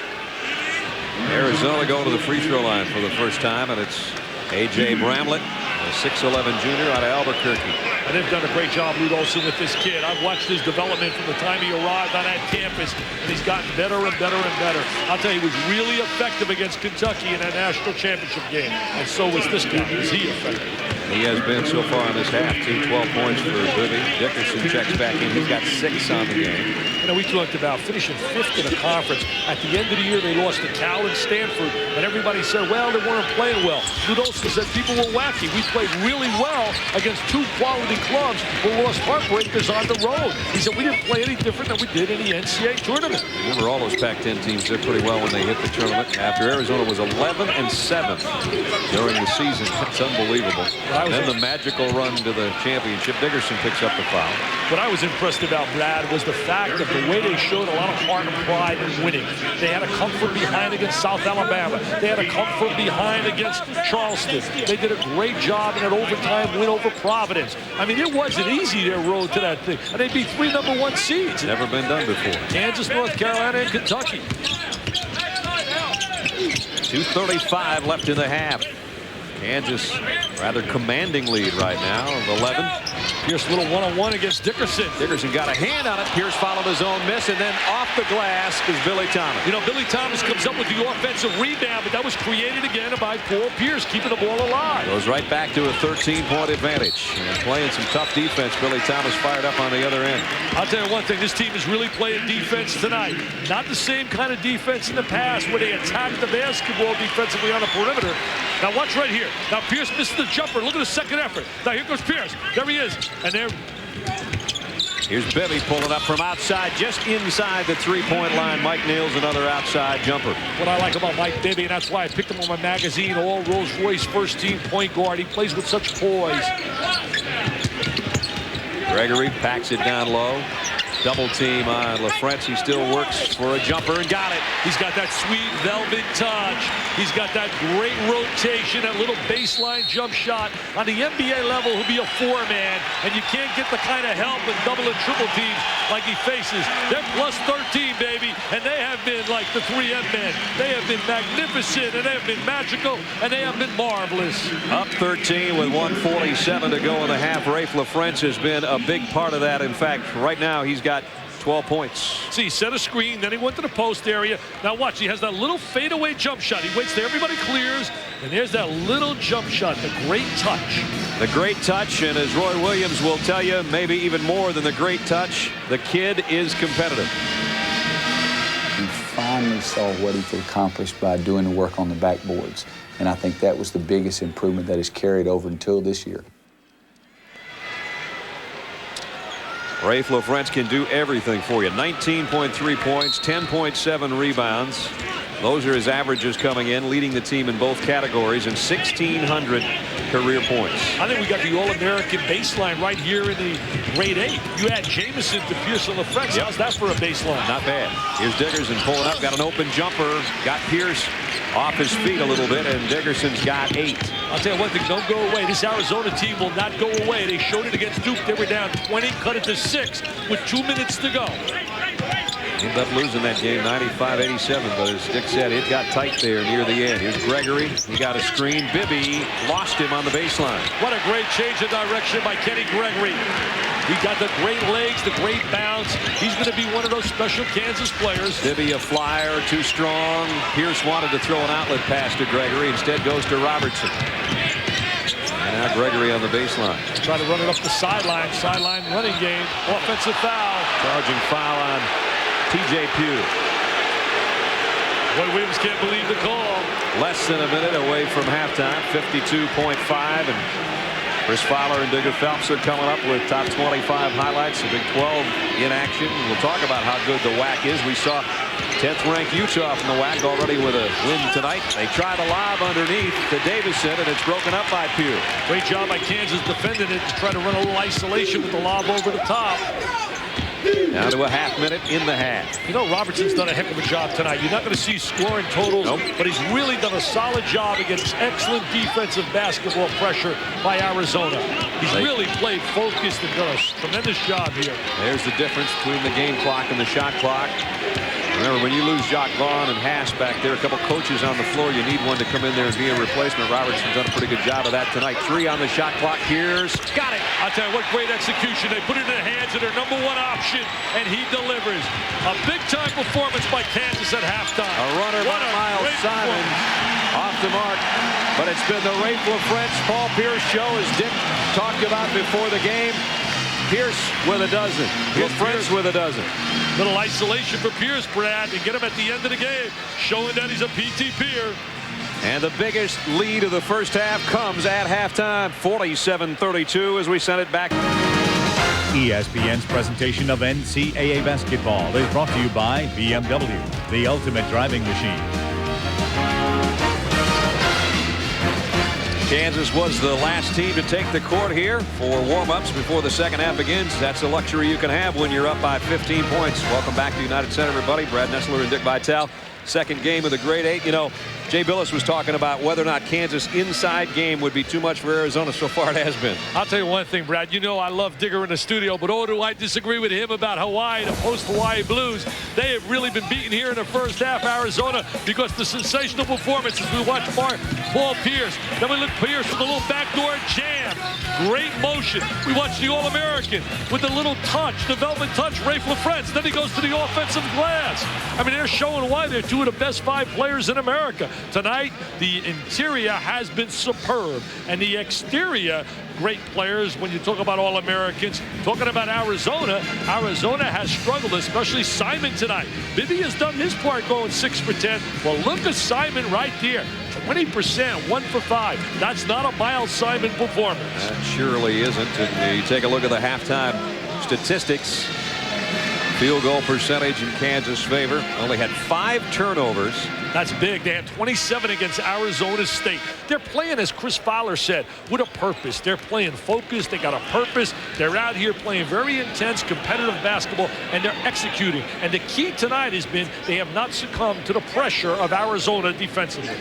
Arizona going to the free throw line for the first time, and it's A.J. Bramlett, a 6'11 junior out of Albuquerque. And they've done a great job, Lute Olson, with this kid. I've watched his development from the time he arrived on that campus, and he's gotten better and better and better. I'll tell you, he was really effective against Kentucky in that national championship game, and so was this guy. Is he effective? He has been so far in this half, too. 12 points for Bibby. Dickerson checks back in. He's got 6 on the game. You know, we talked about finishing 5th in the conference. At the end of the year, they lost to Cal and Stanford, and everybody said, well, they weren't playing well. Lute Olson said people were wacky. We played really well against 2 quality clubs, but lost heartbreakers on the road. He said, we didn't play any different than we did in the NCAA tournament. Remember, all those Pac-10 teams did pretty well when they hit the tournament. After Arizona was 11-7 during the season. That's unbelievable. And then the magical run to the championship. Dickerson picks up the foul. What I was impressed about, Brad, was the fact of the way they showed a lot of heart and pride in winning. They had to come from behind against South Alabama. They had to come from behind against Charleston. They did a great job in an overtime win over Providence. I mean, it wasn't easy, their road to that thing. And they beat 3 #1 seeds. Never been done before. Kansas, North Carolina, and Kentucky. 2:35 left in the half. Kansas rather commanding lead right now of 11. Pierce a little one-on-one against Dickerson. Dickerson got a hand on it. Pierce followed his own miss, and then off the glass is Billy Thomas. You know, Billy Thomas comes up with the offensive rebound, but that was created again by Paul Pierce, keeping the ball alive. Goes right back to a 13-point advantage. And playing some tough defense, Billy Thomas fired up on the other end. I'll tell you one thing, this team is really playing defense tonight. Not the same kind of defense in the past where they attacked the basketball defensively on the perimeter. Now watch right here. Now Pierce missed the jumper. Look at the second effort. Now here goes Pierce. There he is. And there. Here's Bibby pulling up from outside, just inside the three-point line. Mike nails another outside jumper. What I like about Mike Bibby, and that's why I picked him on my magazine, all Rolls-Royce first-team point guard. He plays with such poise. Gregory packs it down low. Double team on LaFrentz. He still works for a jumper and got it. He's got that sweet velvet touch. He's got that great rotation, that little baseline jump shot. On the NBA level, he'll be a 4-man, and you can't get the kind of help in double and triple teams like he faces. They're plus 13, baby, and they have been like the 3M men. They have been magnificent, and they have been magical, and they have been marvelous. Up 13 with 1:47 to go in the half. Rafe LaFrentz has been a big part of that. In fact, right now he's got 12 points. See, he set a screen, then he went to the post area. Now watch, he has that little fadeaway jump shot. He waits till everybody clears, and there's that little jump shot, the great touch. The great touch, and as Roy Williams will tell you, maybe even more than the great touch, the kid is competitive. He finally saw what he could accomplish by doing the work on the backboards, and I think that was the biggest improvement that has carried over until this year. Rafe LaFrentz can do everything for you. 19.3 points, 10.7 rebounds. Those are his averages coming in, leading the team in both categories, and 1,600 career points. I think we got the All-American baseline right here in the grade 8. You add Jamison to Pierce and LaFrentz. Yep. How's that for a baseline? Not bad. Here's Dickerson pulling up, got an open jumper, got Pierce off his feet a little bit, and Dickerson's got 8. I'll tell you one thing, don't go away. This Arizona team will not go away. They showed it against Duke. They were down 20, cut it to 6 with 2 minutes to go. Ended up losing that game 95-87, but as Dick said, it got tight there near the end. Here's Gregory. He got a screen. Bibby lost him on the baseline. What a great change of direction by Kenny Gregory. He got the great legs, the great bounce. He's going to be one of those special Kansas players. Bibby a flyer, too strong. Pierce wanted to throw an outlet pass to Gregory. Instead goes to Robertson. And now Gregory on the baseline. Try to run it up the sideline. Sideline running game. Offensive foul. Charging foul on T.J. Pugh. Boy, Williams can't believe the call. Less than a minute away from halftime. 52.5. And Chris Fowler and Digger Phelps are coming up with top 25 highlights. The Big 12 in action. We'll talk about how good the WAC is. We saw 10th ranked Utah from the WAC already with a win tonight. They try to lob underneath to Davison, and it's broken up by Pugh. Great job by Kansas defending it to try to run a little isolation with the lob over the top. Down to a half minute in the half. You know, Robertson's done a heck of a job tonight. You're not going to see scoring totals, but he's really done a solid job against excellent defensive basketball pressure by Arizona. He's really played focused and done a tremendous job here. There's the difference between the game clock and the shot clock. Remember, when you lose Jacques Vaughn and Haas back there, a couple coaches on the floor, you need one to come in there and be a replacement. Robertson's done a pretty good job of that tonight. 3 on the shot clock. Pierce got it. I'll tell you what, great execution. They put it in the hands of their #1 option, and he delivers. A big-time performance by Kansas at halftime. A runner by Miles Simon off the mark. But it's been the Rafe LaFrentz, Paul Pierce show, as Dick talked about before the game. Pierce with a dozen. LaFrentz with a dozen. Little isolation for Pierce, Brad, to get him at the end of the game, showing that he's a PTPer. And the biggest lead of the first half comes at halftime, 47-32, as we send it back. ESPN's presentation of NCAA basketball is brought to you by BMW, the ultimate driving machine. Kansas was the last team to take the court here for warm-ups before the second half begins. That's a luxury you can have when you're up by 15 points. Welcome back to United Center, everybody. Brad Nessler and Dick Vitale. Second game of the grade 8. You know, Jay Billis was talking about whether or not Kansas' inside game would be too much for Arizona. So far it has been. I'll tell you one thing, Brad. You know I love Digger in the studio, but do I disagree with him about Hawaii, the post-Hawaii Blues. They have really been beaten here in the first half, Arizona, because the sensational performances. We watched Paul Pierce. Then we look Pierce with a little backdoor jam. Great motion. We watched the All-American with a little touch, development touch, Rafe LaFrentz. Then he goes to the offensive glass. I mean, they're showing why they're two of the best 5 players in America. Tonight, the interior has been superb, and the exterior, great players. When you talk about All-Americans, talking about Arizona, Arizona has struggled, especially Simon tonight. Bibby has done his part going 6 for 10. Well, look at Simon right there. 20%, 1 for 5. That's not a Miles Simon performance. That surely isn't. And you take a look at the halftime statistics. Field goal percentage in Kansas' favor. Only had 5 turnovers. That's big. They had 27 against Arizona State. They're playing, as Chris Fowler said, with a purpose. They're playing focused. They got a purpose. They're out here playing very intense, competitive basketball, and they're executing. And the key tonight has been they have not succumbed to the pressure of Arizona defensively.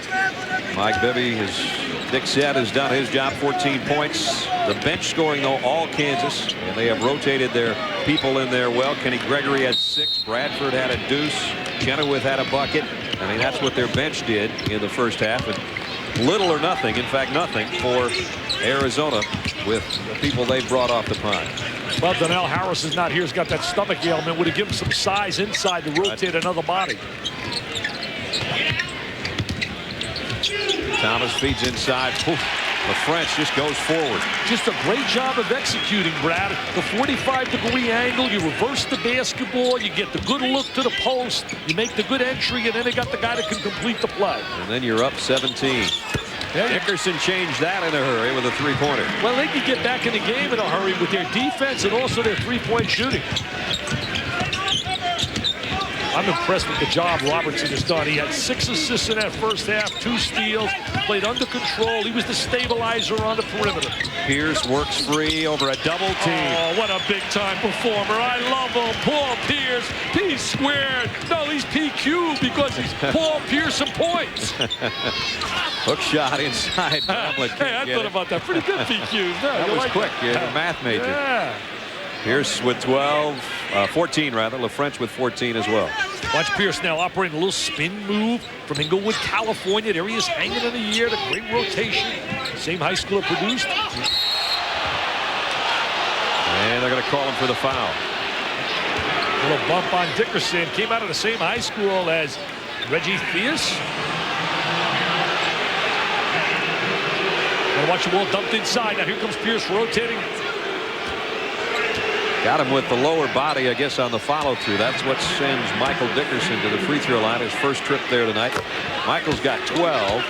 Mike Bibby, as Dick said, has done his job. 14 points. The bench scoring, though, all Kansas. And they have rotated their people in there well. Kenny Gregory had 6. Bradford had a deuce. Chenoweth had a bucket. I mean, that's what their bench did in the first half. And little or nothing, in fact, nothing for Arizona with the people they brought off the prime. Well, Donnell Harris is not here. He's got that stomach ailment. Would have given some size inside to rotate another body. Thomas feeds inside. LaFrentz just goes forward. Just a great job of executing, Brad. The 45-degree angle, you reverse the basketball, you get the good look to the post, you make the good entry, and then they got the guy that can complete the play. And then you're up 17. Dickerson changed that in a hurry with a 3-pointer. Well, they can get back in the game in a hurry with their defense and also their 3-point shooting. I'm impressed with the job Robertson has done. He had 6 assists in that first half, 2 steals, played under control. He was the stabilizer on the perimeter. Pierce works free over a double team. Oh, what a big-time performer. I love him. Paul Pierce, P squared. No, he's PQ because he's Paul Pierce and points. Hook shot inside. Hey, I thought about that. Pretty good PQ. No, that was quick. You're a math major. Yeah. Pierce with 14 rather. LaFrentz with 14 as well. Watch Pierce now operating a little spin move from Inglewood, California. There he is hanging in the air. The great rotation. Same high school produced. And they're going to call him for the foul. Little bump on Dickerson. Came out of the same high school as Reggie Theus. And watch the ball dumped inside. Now here comes Pierce rotating. Got him with the lower body, I guess, on the follow-through. That's what sends Michael Dickerson to the free throw line, his first trip there tonight. Michael's got 12.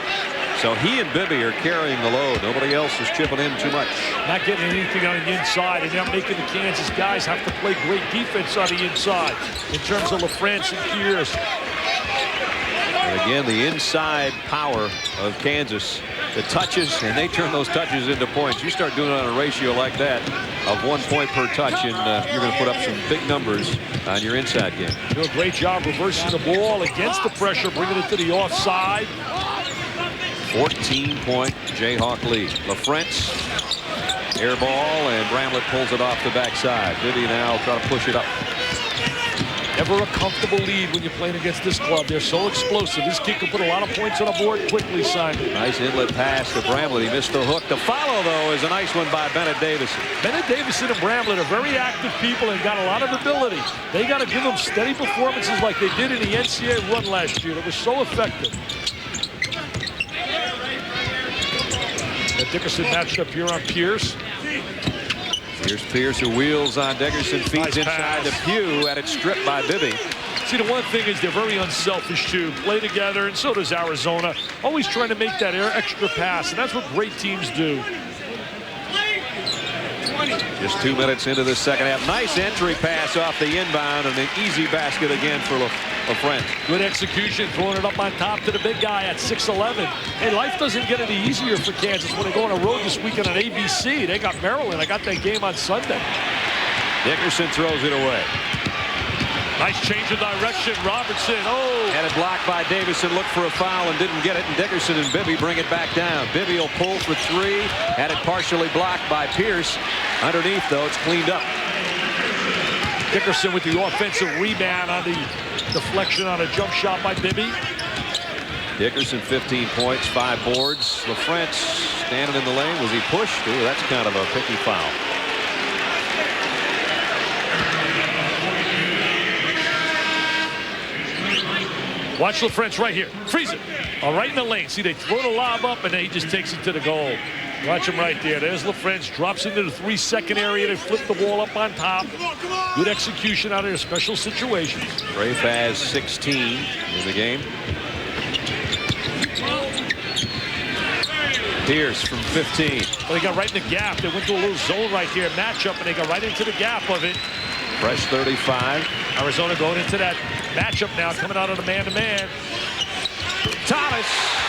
So he and Bibby are carrying the load. Nobody else is chipping in too much. Not getting anything on the inside, and now making the Kansas guys have to play great defense on the inside in terms of LaFrance and Pierce. And again, the inside power of Kansas, the touches, and they turn those touches into points. You start doing it on a ratio like that of 1 point per touch, and you're going to put up some big numbers on your inside game. Do a great job reversing the ball against the pressure, bringing it to the offside. 14-point Jayhawk lead. LaFrance, air ball, and Bramlett pulls it off the backside. Bibby now trying to push it up. Never a comfortable lead when you're playing against this club. They're so explosive. This kid can put a lot of points on the board quickly, Simon. Nice inlet pass to Bramlett. He missed the hook. The follow, though, is a nice one by Bennett Davison. Bennett Davison and Bramlett are very active people and got a lot of ability. They got to give them steady performances like they did in the NCAA run last year. That was so effective. Dickerson matched up here on Pierce. Here's Pierce who wheels on Dickerson, feeds Nice inside pass. to Pugh, at it stripped by Bibby. See, the one thing is they're very unselfish too. Play together, and so does Arizona. Always trying to make that extra pass, and that's what great teams do. Just 2 minutes into the second half. Nice entry pass off the inbound, and an easy basket again for LaFrance. Good execution, throwing it up on top to the big guy at 6'11". Hey, life doesn't get any easier for Kansas when they go on a road this weekend on ABC. They got Maryland. I got that game on Sunday. Dickerson throws it away. Nice change of direction. Robertson, Had it blocked by Davison, looked for a foul and didn't get it, and Dickerson and Bibby bring it back down. Bibby will pull for three. Had it partially blocked by Pierce. Underneath, though, it's cleaned up. Dickerson with the offensive rebound on the deflection on a jump shot by Bibby. Dickerson 15 points, 5 boards. LaFrance standing in the lane. Was he pushed? Ooh, that's kind of a picky foul. Watch LaFrance right here. Freeze it. All right in the lane. See, they throw the lob up, and then he just takes it to the goal. Watch him right there. There's LaFrance. Drops into the 3-second area. They flip the ball up on top. Good execution out of their special situations. Rafe has 16 in the game. Pierce from 15. Well, they got right in the gap. They went to a little zone right here. Matchup, and they got right into the gap of it. Fresh 35. Arizona going into that matchup now, coming out of the man-to-man. Thomas.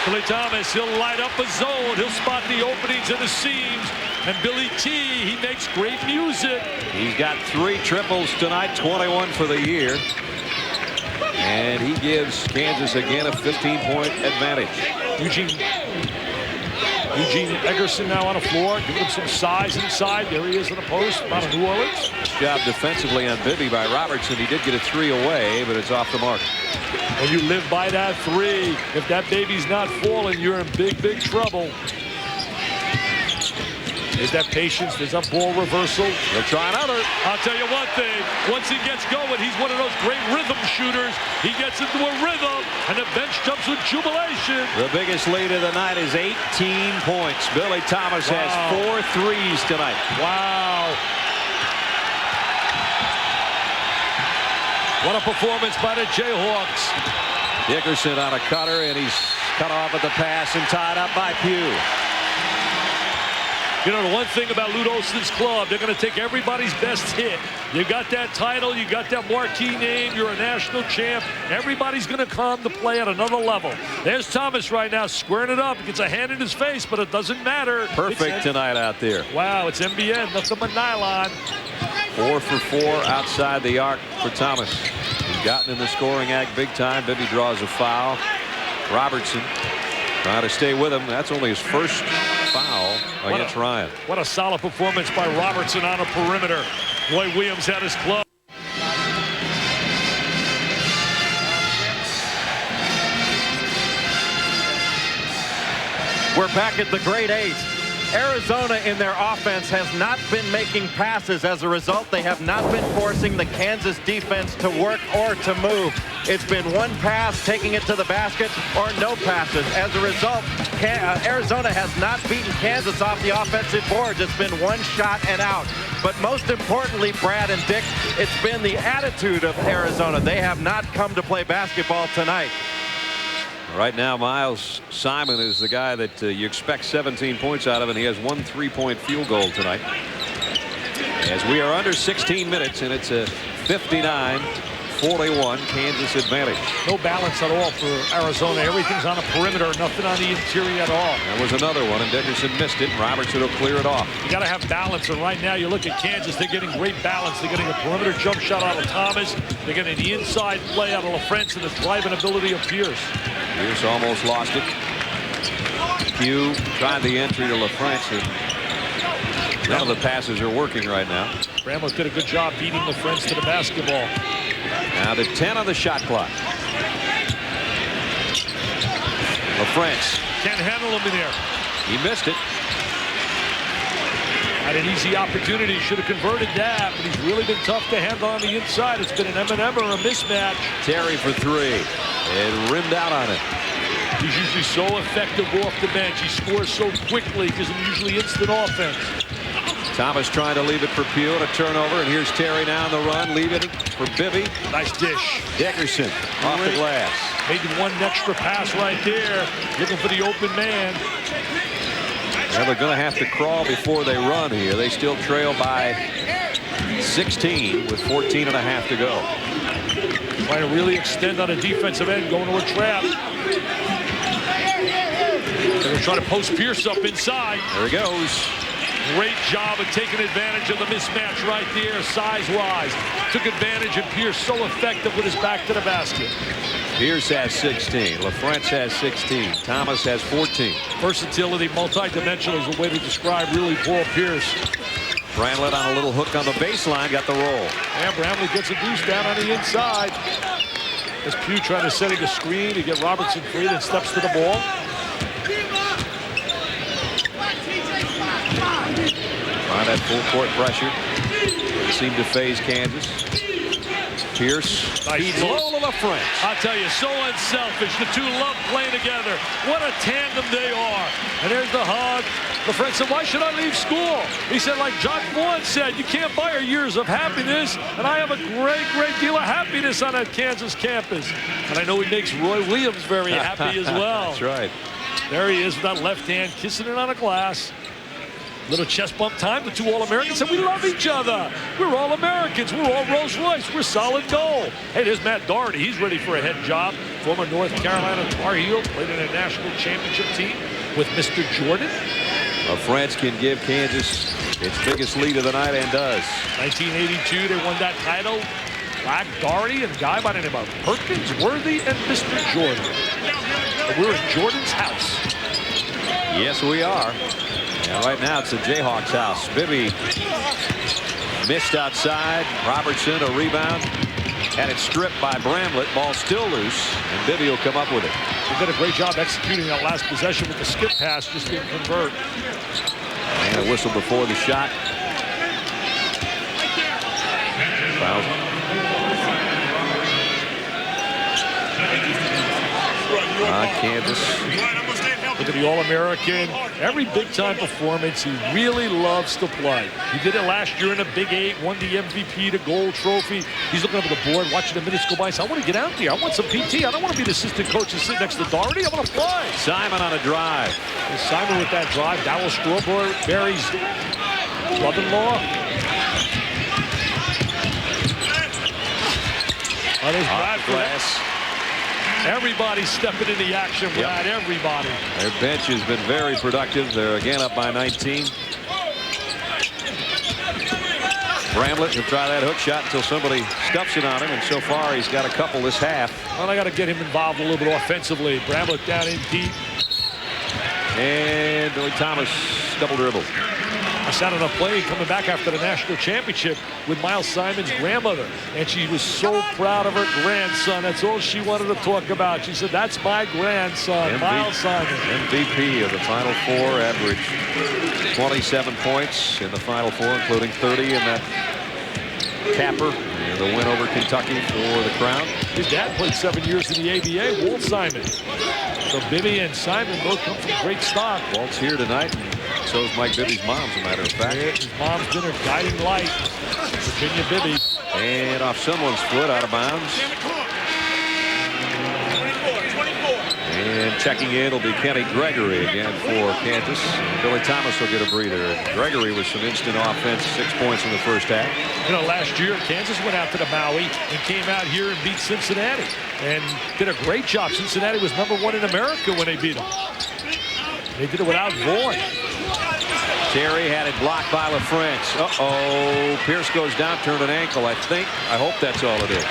Billy Thomas, he'll light up a zone. He'll spot the openings and the seams. And Billy T, he makes great music. He's got 3 triples tonight, 21 for the year. And he gives Kansas again a 15-point advantage. Eugene Eggerson now on the floor, giving him some size inside. There he is in the post, out of New Orleans. Nice job defensively on Bibby by Robertson. He did get a 3 away, but it's off the mark. When you live by that 3, if that baby's not falling, you're in big, big trouble. There's that patience. There's that ball reversal. He'll try another. I'll tell you one thing. Once he gets going, he's one of those great rhythm shooters. He gets into a rhythm, and the bench jumps with jubilation. The biggest lead of the night is 18 points. Billy Thomas has 4 threes tonight. Wow. What a performance by the Jayhawks. Dickerson on a cutter, and he's cut off at the pass and tied up by Pugh. You know, the one thing about Lute Olson's club, they're going to take everybody's best hit. You got that title, you got that marquee name, you're a national champ. Everybody's going to come to play at another level. There's Thomas right now squaring it up. He gets a hand in his face, but it doesn't matter. Perfect tonight out there. Wow, it's NBN, nothing but nylon. 4 for 4 outside the arc for Thomas. He's gotten in the scoring act big time. Bibby draws a foul. Robertson trying to stay with him. That's only his first foul against Ryan. What a solid performance by Robertson on a perimeter. Roy Williams had his club. We're back at the grade 8. Arizona in their offense has not been making passes. As a result, they have not been forcing the Kansas defense to work or to move. It's been one pass, taking it to the basket, or no passes. As a result, Arizona has not beaten Kansas off the offensive boards. It's been one shot and out. But most importantly, Brad and Dick, it's been the attitude of Arizona. They have not come to play basketball tonight. Right now, Miles Simon is the guy that you expect 17 points out of, and he has 1 3-point field goal tonight. As we are under 16 minutes, and it's a 59-41 Kansas advantage. No balance at all for Arizona. Everything's on the perimeter, nothing on the interior at all. There was another one, and Dickerson missed it. Robertson will clear it off. You got to have balance, and right now you look at Kansas, they're getting great balance. They're getting a perimeter jump shot out of Thomas. They're getting the inside play out of LaFrentz and the driving ability of Pierce. Pierce almost lost it. Pugh tried the entry to LaFrentz, and none of the passes are working right now. Bramlett did a good job beating LaFrentz to the basketball. Now to 10 on the shot clock. LaFrentz Can't handle him in there. He missed it. Had an easy opportunity. Should have converted that, but he's really been tough to handle on the inside. It's been an M&M or a mismatch. Terry for 3. It rimmed out on it. He's usually so effective off the bench. He scores so quickly because he's usually instant offense. Thomas trying to leave it for Pugh, and a turnover, and here's Terry now on the run, leaving it for Bibby. Nice dish. Dickerson off the glass. Made one extra pass right there, looking for the open man. Well, they're going to have to crawl before they run here. They still trail by 16 with 14 and a half to go. Trying to really extend on a defensive end, going to a trap. They're going to try to post Pierce up inside. There he goes. Great job of taking advantage of the mismatch right there, size-wise. Took advantage, and Pierce so effective with his back to the basket. Pierce has 16. LaFrentz has 16. Thomas has 14. Versatility, multi-dimensional is a way to describe really Paul Pierce. Bramlett on a little hook on the baseline, got the roll. And Bramlett gets a deuce down on the inside. As Pugh trying to set a screen to get Robertson free, and steps to the ball. Find that full court pressure. It seemed to phase Kansas. Pierce feeds low to LaFrentz. I tell you, so unselfish. The two love playing together. What a tandem they are. And there's the hug. LaFrentz said, why should I leave school? He said, like John Vaughn said, you can't buy your years of happiness. And I have a great, great deal of happiness on that Kansas campus. And I know he makes Roy Williams very happy as well. That's right. There he is with that left hand, kissing it on a glass. Little chest bump time. The two All-Americans said, we love each other. We're all Americans. We're all Rolls-Royce. We're solid gold. Hey, there's Matt Doherty. He's ready for a head job. Former North Carolina Tar Heel. Played in a national championship team with Mr. Jordan. LaFrentz can give Kansas its biggest lead of the night, and does. 1982, they won that title. Black, Doherty, and a guy by the name of Perkins, Worthy, and Mr. Jordan. We're in Jordan's house. Yes, we are. And right now it's the Jayhawks' house. Bibby missed outside. Robertson, a rebound. Had it stripped by Bramlett. Ball still loose, and Bibby will come up with it. He did a great job executing that last possession with the skip pass, just didn't convert. And a whistle before the shot. Fouls. Kansas. Look at the All-American. Every big-time performance, he really loves to play. He did it last year in the Big 8, won the MVP, the gold trophy. He's looking up at the board, watching the minutes go by. So I want to get out there. I want some PT. I don't want to be the assistant coach and sit next to Doherty. I want to play. Simon on a drive. And Simon with that drive. Darryl Strawberry's brother-in-law. Oh, there's Brad glass. Everybody's stepping in the action, Brad. Yep. Everybody. Their bench has been very productive. They're again up by 19. Bramlett will try that hook shot until somebody stuffs it on him, and so far he's got a couple this half. Well, I got to get him involved a little bit offensively. Bramlett down in deep. And Billy Thomas double dribble. I sat on a plane coming back after the national championship with Miles Simon's grandmother, and she was so proud of her grandson. That's all she wanted to talk about. She said, "That's my grandson, Miles Simon." MVP of the Final Four, averaged 27 points in the Final Four, including 30 in that capper, and the win over Kentucky for the crown. His dad played 7 years in the ABA, Walt Simon. So Bibby and Simon both come from great stock. Walt's here tonight, and so is Mike Bibby's mom, as a matter of fact. Yeah, his mom's been her guiding light, Virginia Bibby. And off someone's foot, out of bounds. And checking in will be Kenny Gregory again for Kansas. Billy Thomas will get a breather. Gregory with some instant offense, 6 points in the first half. You know, last year Kansas went out to the Maui and came out here and beat Cincinnati and did a great job. Cincinnati was #1 in America when they beat them. They did it without Vaughn. Terry had it blocked by LaFrance. Uh-oh. Pierce goes down, turned an ankle, I think. I hope that's all it is.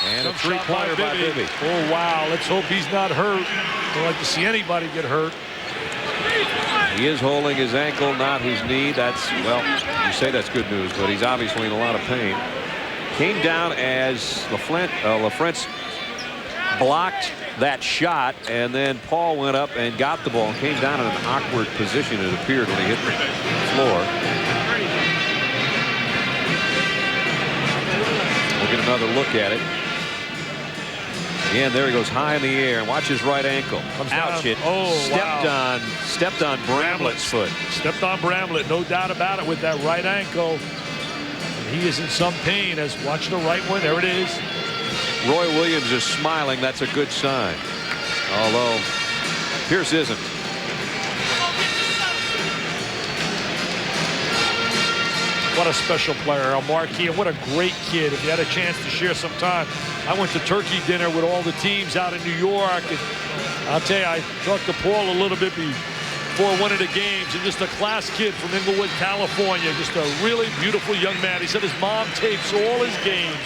And a three-pointer by Bibby. Oh, wow. Let's hope he's not hurt. Don't like to see anybody get hurt. He is holding his ankle, not his knee. That's, well, you say that's good news, but he's obviously in a lot of pain. Came down as LaFrance blocked that shot, and then Paul went up and got the ball and came down in an awkward position, it appeared, when he hit the floor. We'll get another look at it. Again, there he goes high in the air, and watch his right ankle. Ouch, it stepped on Bramlett's foot. Stepped on Bramlett, no doubt about it, with that right ankle. And he is in some pain. As watch the right one, there it is. Roy Williams is smiling. That's a good sign. Although Pierce isn't. What a special player, a marquee, and what a great kid. If you had a chance to share some time, I went to turkey dinner with all the teams out in New York, and I'll tell you, I talked to Paul a little bit before one of the games, and just a class kid from Inglewood, California, just a really beautiful young man. He said his mom tapes all his games.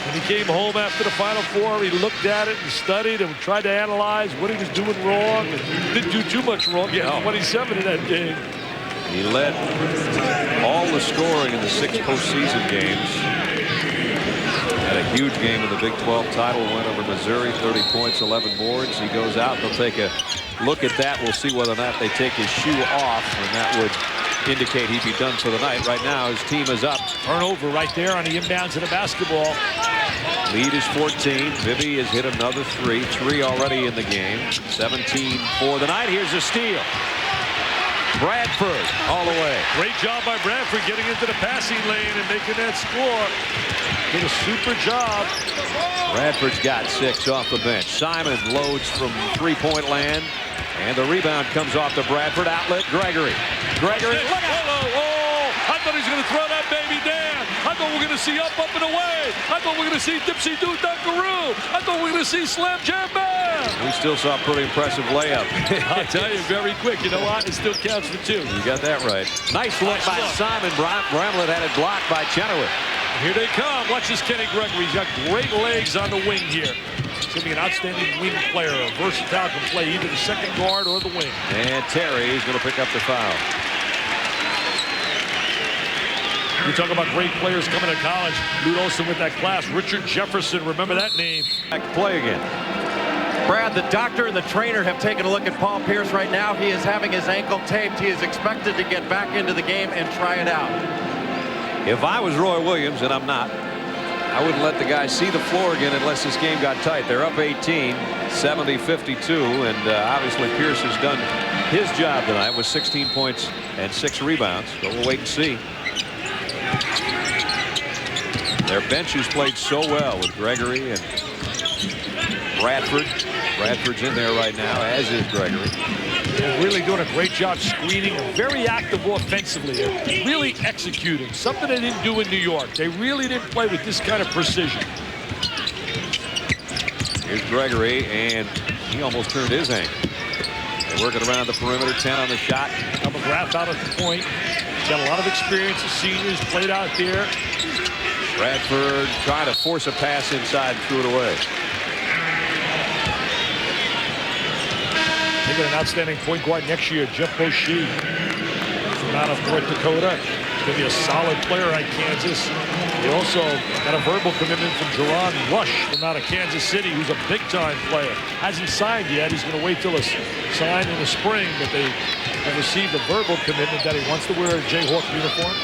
When he came home after the Final Four, he looked at it and studied and tried to analyze what he was doing wrong. And didn't do too much wrong. He had 27 in that game. He led all the scoring in the 6 postseason games. Had a huge game in the Big 12 title win over Missouri, 30 points, 11 boards. He goes out. They'll take a look at that. We'll see whether or not they take his shoe off, and that would indicate he'd be done for the night. Right now, his team is up. Turnover right there on the inbounds of the basketball. Lead is 14. Bibby has hit another 3. 3 already in the game. 17 for the night. Here's a steal. Bradford all the way. Great job by Bradford getting into the passing lane and making that score. Did a super job. Bradford's got 6 off the bench. Simon loads from three-point land, and the rebound comes off to Bradford. Outlet, Gregory. Gregory, look out! Oh, I thought he was going to throw that baby down. I thought we were going to see up and away. I thought we were going to see Dipsy Doo Dunkaroo. I thought we were going to see Slam Jam Bam. We still saw a pretty impressive layup. I'll tell you, very quick. You know what? It still counts for 2. You got that right. Nice look by Simon. Bramlett had it blocked by Chenoweth. Here they come. Watch this Kenny Gregory. He's got great legs on the wing here. He's going to be an outstanding wing player. A versatile, can play either the second guard or the wing. And Terry is going to pick up the foul. You talk about great players coming to college. Lute Olson with that class. Richard Jefferson, remember that name. Back to play again. Brad, the doctor and the trainer have taken a look at Paul Pierce right now. He is having his ankle taped. He is expected to get back into the game and try it out. If I was Roy Williams, and I'm not, I wouldn't let the guy see the floor again unless this game got tight. They're up 18, 70-52, and obviously Pierce has done his job tonight with 16 points and 6 rebounds. But we'll wait and see. Their bench has played so well with Gregory and Bradford. Bradford's in there right now, as is Gregory. They're really doing a great job screening, very active offensively. They're really executing, something they didn't do in New York. They really didn't play with this kind of precision. Here's Gregory, and he almost turned his ankle. They're working around the perimeter, 10 on the shot. McGrath out at the point. He's got a lot of experience as seniors, played out there. Bradford trying to force a pass inside and threw it away. Take get an outstanding point guard next year, Jeff Boschee from out of North Dakota. He's going to be a solid player at Kansas. He also got a verbal commitment from Jerron Rush from out of Kansas City, who's a big-time player. Hasn't signed yet. He's going to wait till he sign in the spring, but they have received a verbal commitment that he wants to wear a Jayhawk uniform.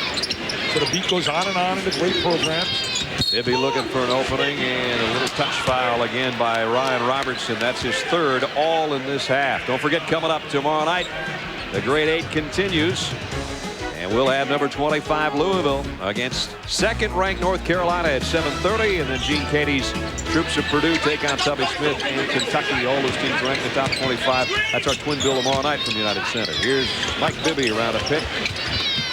So the beat goes on in the great programs. Bibby looking for an opening, and a little touch foul again by Ryan Robertson. That's his third, all in this half. Don't forget, coming up tomorrow night, the grade 8 continues. And we'll have number 25 Louisville against second-ranked North Carolina at 7:30, and then Gene Katie's troops of Purdue take on Tubby Smith and Kentucky. All those teams ranked in the top 25. That's our twin bill tomorrow night from United Center. Here's Mike Bibby around a pick.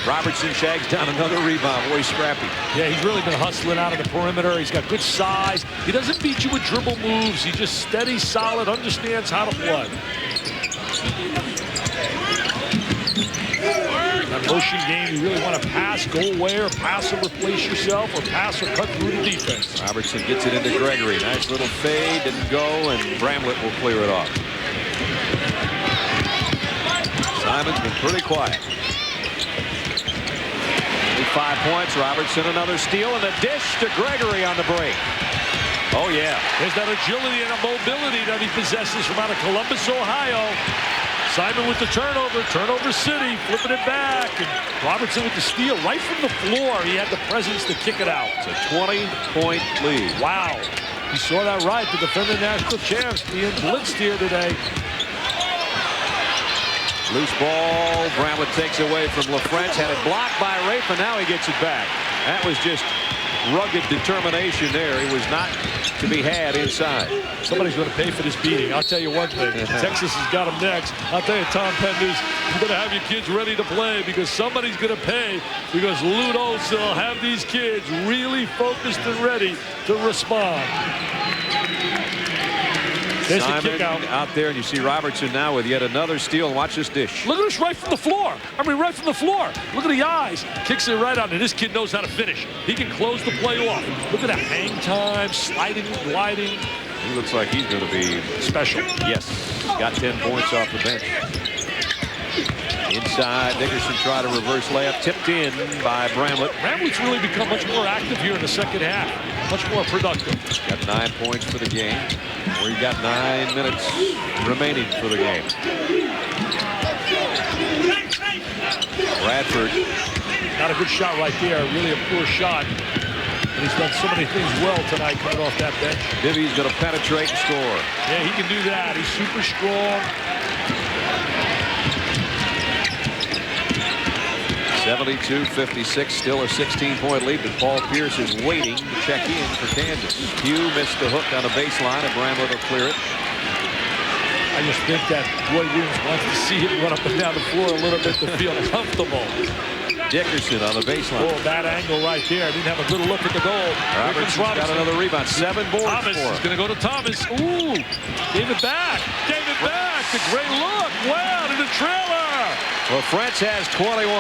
Robertson shags down another rebound. Boy, scrappy. Yeah, he's really been hustling out of the perimeter. He's got good size. He doesn't beat you with dribble moves. He's just steady, solid, understands how to play. In a motion game, you really want to pass, go away, or pass and replace yourself, or pass or cut through the defense. Robertson gets it into Gregory. Nice little fade, didn't go, and Bramlett will clear it off. Simon's been pretty quiet. 5 points. Robertson another steal, and a dish to Gregory on the break. Oh yeah, there's that agility and a mobility that he possesses from out of Columbus, Ohio. Simon with the turnover city, flipping it back, and Robertson with the steal right from the floor. He had the presence to kick it out. It's a 20-point lead. Wow, you saw that right. The defending national champs being blitzed here today. Loose ball. Bramlett takes away from LaFrentz. Had it blocked by Rafe, and now he gets it back. That was just rugged determination there. He was not to be had inside. Somebody's going to pay for this beating. I'll tell you one thing. Texas has got him next. I'll tell you, Tom Penders, you're going to have your kids ready to play because somebody's going to pay, because Ludos will have these kids really focused and ready to respond. There's Simon the kick out there, and you see Robertson now with yet another steal. And watch this dish. Look at this right from the floor. I mean, right from the floor. Look at the eyes. Kicks it right out, and this kid knows how to finish. He can close the play off. Look at the hang time, sliding, gliding. He looks like he's going to be special. Yes. Got 10 points off the bench. Inside, Dickerson tried a reverse layup, tipped in by Bramlett. Bramlett's really become much more active here in the second half. Much more productive. Got 9 points for the game. Where you got 9 minutes remaining for the game. Bradford. Not a good shot right there. Really a poor shot. And he's done so many things well tonight coming off that bench. Bibby's going to penetrate and score. Yeah, he can do that. He's super strong. 72-56, still a 16-point lead, but Paul Pierce is waiting to check in for Kansas. Hugh missed the hook on the baseline, and Bramlett will clear it. I just think that Roy Williams wants to see him run up and down the floor a little bit to feel comfortable. Dickerson on the baseline. Oh, bad angle right there. Didn't have a good look at the goal. Robertson's got another rebound. 7 boards Thomas for him. is going to go to Thomas. Ooh, gave it back. Gave it back. A great look. Wow, to the trailer. Well, French has 21.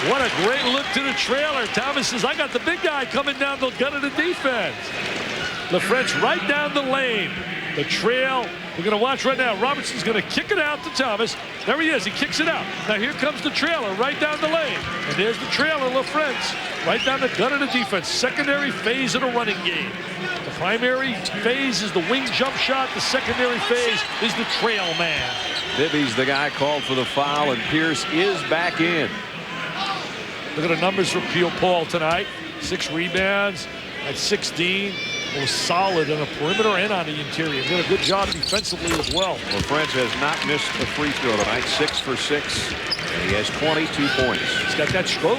What a great look to the trailer. Thomas says, I got the big guy coming down the gut of the defense. LaFrentz right down the lane. The trail. We're going to watch right now. Robertson's going to kick it out to Thomas. There he is. He kicks it out. Now here comes the trailer right down the lane. And there's the trailer, LaFrentz, right down the gut of the defense. Secondary phase of the running game. The primary phase is the wing jump shot. The secondary phase is the trail man. Bibby's the guy called for the foul, and Pierce is back in. Look at the numbers for Paul tonight. 6 rebounds at 16. Was solid on the perimeter and on the interior. Did a good job defensively as well. Well, French has not missed a free throw tonight. 6 for 6. And he has 22 points. He's got that stroke.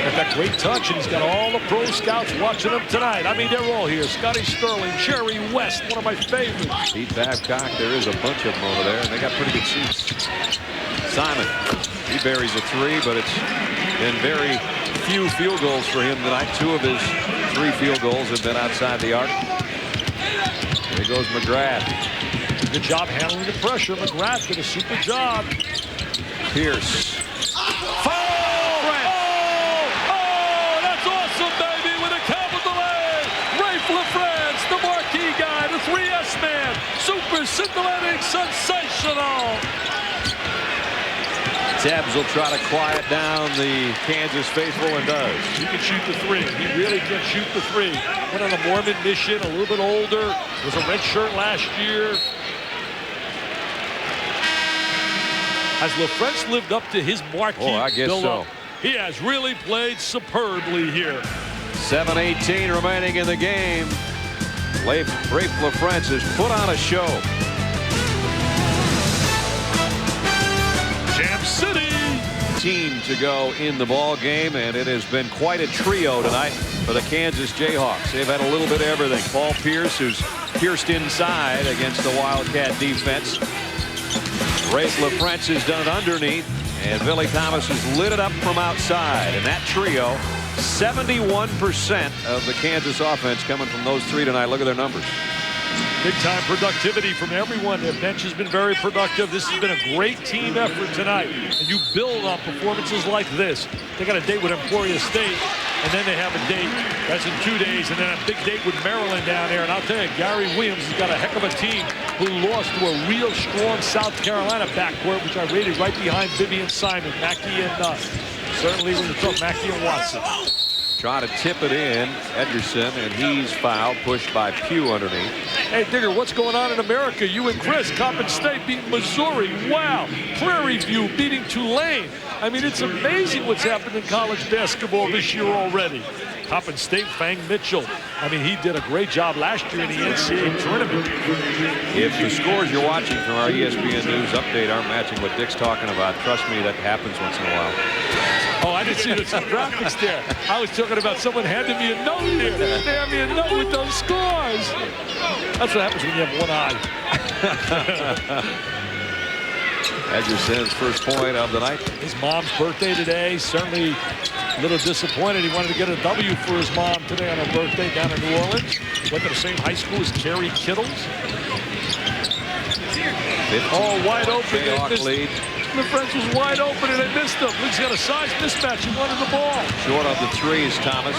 Got that great touch, and he's got all the pro scouts watching him tonight. I mean, they're all here. Scotty Sterling, Jerry West, one of my favorites. Pete Babcock, there is a bunch of them over there, and they got pretty good seats. Simon, he buries a 3, but it's been very few field goals for him tonight. 2 of his 3 field goals have been outside the arc. There goes McGrath. Good job handling the pressure. McGrath did a super job. Pierce. That's awesome, baby, with a capital A. Rafe LaFrentz, the marquee guy, the 3S man. Super scintillating sensation. Sensational. Tebbs will try to quiet down the Kansas faithful and does. He can shoot the three. He really can shoot the three. Went on a Mormon mission, a little bit older. Was a red shirt last year. Has LaFrentz lived up to his marquee I guess build-up? so. He has really played superbly here. 7:18 remaining in the game. Rafe LaFrentz has put on a show. Jam City. Team to go in the ball game, and it has been quite a trio tonight for the Kansas Jayhawks. They've had a little bit of everything. Paul Pierce, who's pierced inside against the Wildcat defense. Rafe LaFrentz has done it underneath, and Billy Thomas has lit it up from outside. And that trio, 71% of the Kansas offense coming from those three tonight. Look at their numbers. Big time productivity from everyone. Their bench has been very productive. This has been a great team effort tonight. And you build on performances like this. They got a date with Emporia State, and then they have a date that's in 2 days, and then a big date with Maryland down there. And I'll tell you, Gary Williams has got a heck of a team who lost to a real strong South Carolina backcourt, which I rated right behind Vivian Simon, Mackey, and certainly when you talk Mackey and Watson. Trying to tip it in, Edgerson, and he's fouled, pushed by Pugh underneath. Hey, Digger, what's going on in America? You and Chris, Coppin State beating Missouri. Wow. Prairie View beating Tulane. I mean, it's amazing what's happened in college basketball this year already. Coppin State, Fang Mitchell. I mean, he did a great job last year in the NCAA tournament. If the scores you're watching from our ESPN News update aren't matching what Dick's talking about, trust me, that happens once in a while. Oh, I didn't see the graphics there. I was talking about someone handing me a note here. They had me a note with those scores. That's what happens when you have one eye. Edgerson's first point of the night. His mom's birthday today. Certainly a little disappointed. He wanted to get a W for his mom today on her birthday down in New Orleans. Went to the same high school as Kerry Kittles. Oh, wide open. Jayhawk lead. LaFrentz was wide open and they missed him. He's got a size mismatch. He wanted the ball. Short of the threes, Thomas.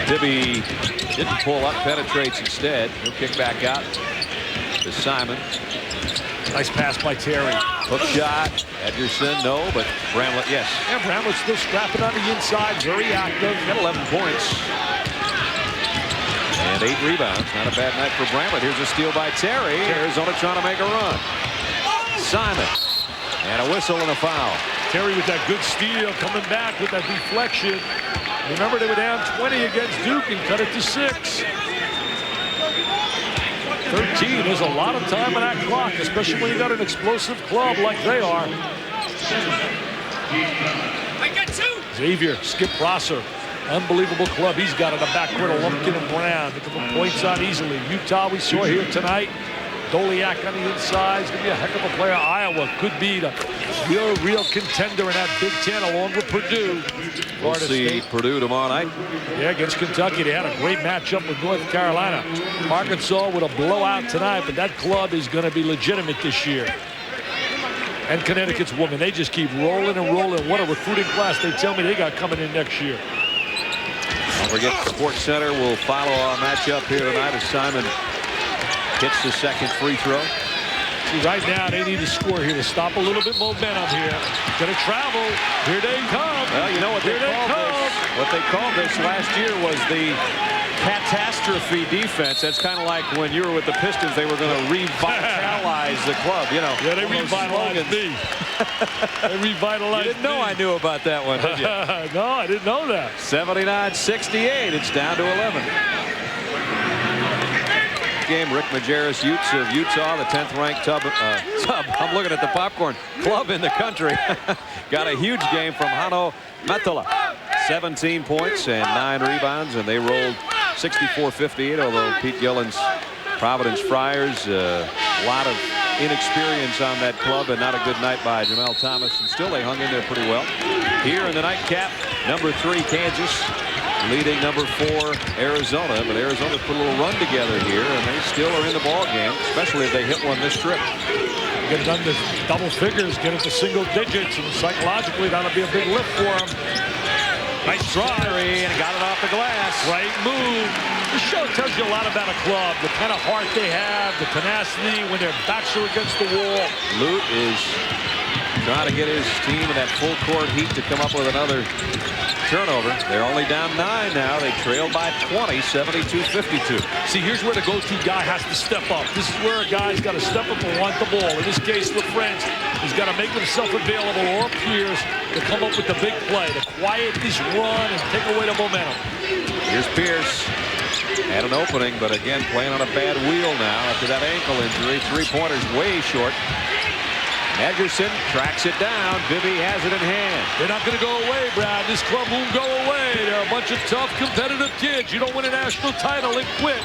Dibby didn't pull up, penetrates instead. He'll kick back out to Simon. Nice pass by Terry. Hook shot. Edgerson, no, but Bramlett, yes. Yeah, Bramlett's still scrapping on the inside. Very active. Got 11 points. And 8 rebounds. Not a bad night for Bramlett. Here's a steal by Terry. Arizona trying to make a run. Simon. And a whistle and a foul. Terry with that good steal, coming back with that deflection. Remember, they were down 20 against Duke and cut it to 6. 13. There's a lot of time on that clock, especially when you got an explosive club like they are. Xavier, Skip Prosser. Unbelievable club he's got in the backcourt of Lumpkin and Brown. They can put points on easily. Utah, we saw here tonight. Doliak on the inside. He's going to be a heck of a player. Iowa could be the real contender in that Big Ten along with Purdue. We'll see Purdue tomorrow night. Yeah, against Kentucky. They had a great matchup with North Carolina. Arkansas with a blowout tonight, but that club is going to be legitimate this year. And Connecticut's woman, they just keep rolling and rolling. What a recruiting class they tell me they got coming in next year. Don't forget, Sports Center will follow our matchup here tonight as Simon hits the second free throw. See, right now, they need to score here to stop a little bit momentum here. Going to travel. Here they come. Well, you know what they called this? What they called this last year was the catastrophe defense. That's kind of like when you were with the Pistons, they were going to revitalize the club. You know, yeah, they revitalized me. They revitalized You didn't know I knew about that one, did you? No, I didn't know that. 79-68. It's down to 11. Game, Rick Majerus Utes of Utah, the 10th ranked I'm looking at the popcorn club in the country. Got a huge game from Hano Matola. 17 points and 9 rebounds, and they rolled 64-58, although Pete Gillen's Providence Friars, a lot of inexperience on that club and not a good night by Jamel Thomas, and still they hung in there pretty well. Here in the nightcap, number 3 Kansas leading number 4 Arizona, but Arizona put a little run together here, and they still are in the ball game, especially if they hit one this trip. Get it under double figures, get it to single digits, and psychologically that'll be a big lift for them. Nice drive. And got it off the glass. Right move. This show tells you a lot about a club, the kind of heart they have, the tenacity when their backs are against the wall. Lute is trying to get his team in that full court heat to come up with another turnover. They're only down 9 now. They trailed by 20, 72-52. See, here's where the go-to guy has to step up. This is where a guy's got to step up and want the ball. In this case, LaFrance has got to make himself available, or Pierce, to come up with the big play, to quiet this run and take away the momentum. Here's Pierce. Had an opening, but again, playing on a bad wheel now after that ankle injury. Three-pointers way short. Edgerson tracks it down. Bibby has it in hand. They're not going to go away, Brad. This club won't go away. They're a bunch of tough, competitive kids. You don't win a national title and quit.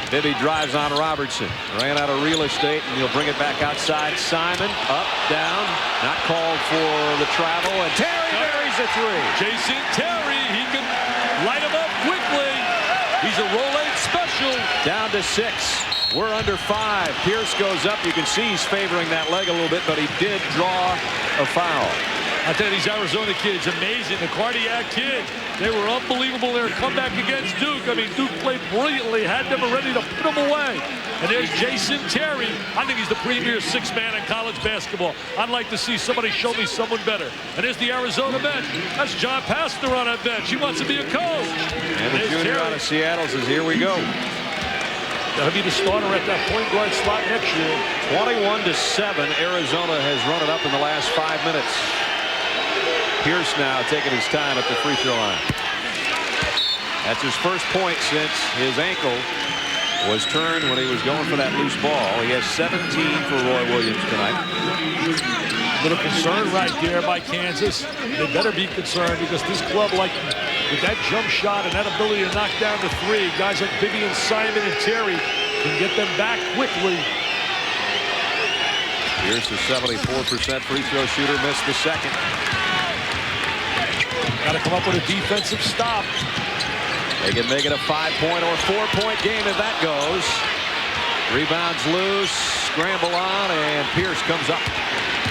Bibby drives on Robertson. Ran out of real estate, and he'll bring it back outside. Simon, up, down. Not called for the travel, and Terry buries a three. Jason Terry, he can light him up quickly. He's a roll-eight special. Down to 6. We're under 5. Pierce goes up. You can see he's favoring that leg a little bit, but he did draw a foul. I tell you, these Arizona kids, amazing. The cardiac kids, they were unbelievable. Their comeback against Duke. I mean, Duke played brilliantly, had them ready to put them away. And there's Jason Terry. I think he's the premier 6th man in college basketball. I'd like to see somebody show me someone better. And there's the Arizona bench. That's John Pastner on that bench. He wants to be a coach. And the junior out of Seattle says, here we go. That'll be the starter at that point guard slot next year. 21-7. Arizona has run it up in the last 5 minutes. Pierce now taking his time at the free throw line. That's his first point since his ankle was turned when he was going for that loose ball. He has 17 for Roy Williams tonight. A little concern right there by Kansas. They better be concerned because this club, like with that jump shot and that ability to knock down the 3, guys like Bibby and Simon and Terry can get them back quickly. Here's the 74% free throw shooter, missed the second. Got to come up with a defensive stop. They can make it a 5-point or 4-point game if that goes. Rebounds loose, scramble on, and Pierce comes up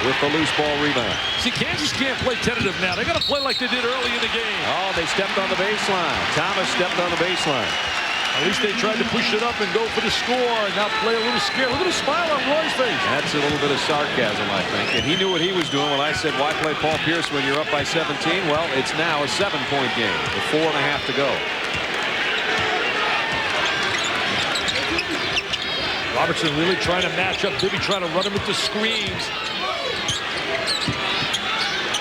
with the loose ball rebound. See, Kansas can't play tentative now. They got to play like they did early in the game. Oh, they stepped on the baseline. Thomas stepped on the baseline. At least they tried to push it up and go for the score and not play a little scared. Look at the smile on Roy's face. That's a little bit of sarcasm, I think. And he knew what he was doing when I said, why play Paul Pierce when you're up by 17? Well, it's now a 7-point game with 4.5 to go. Robertson really trying to match up. Bibby trying to run him into screens.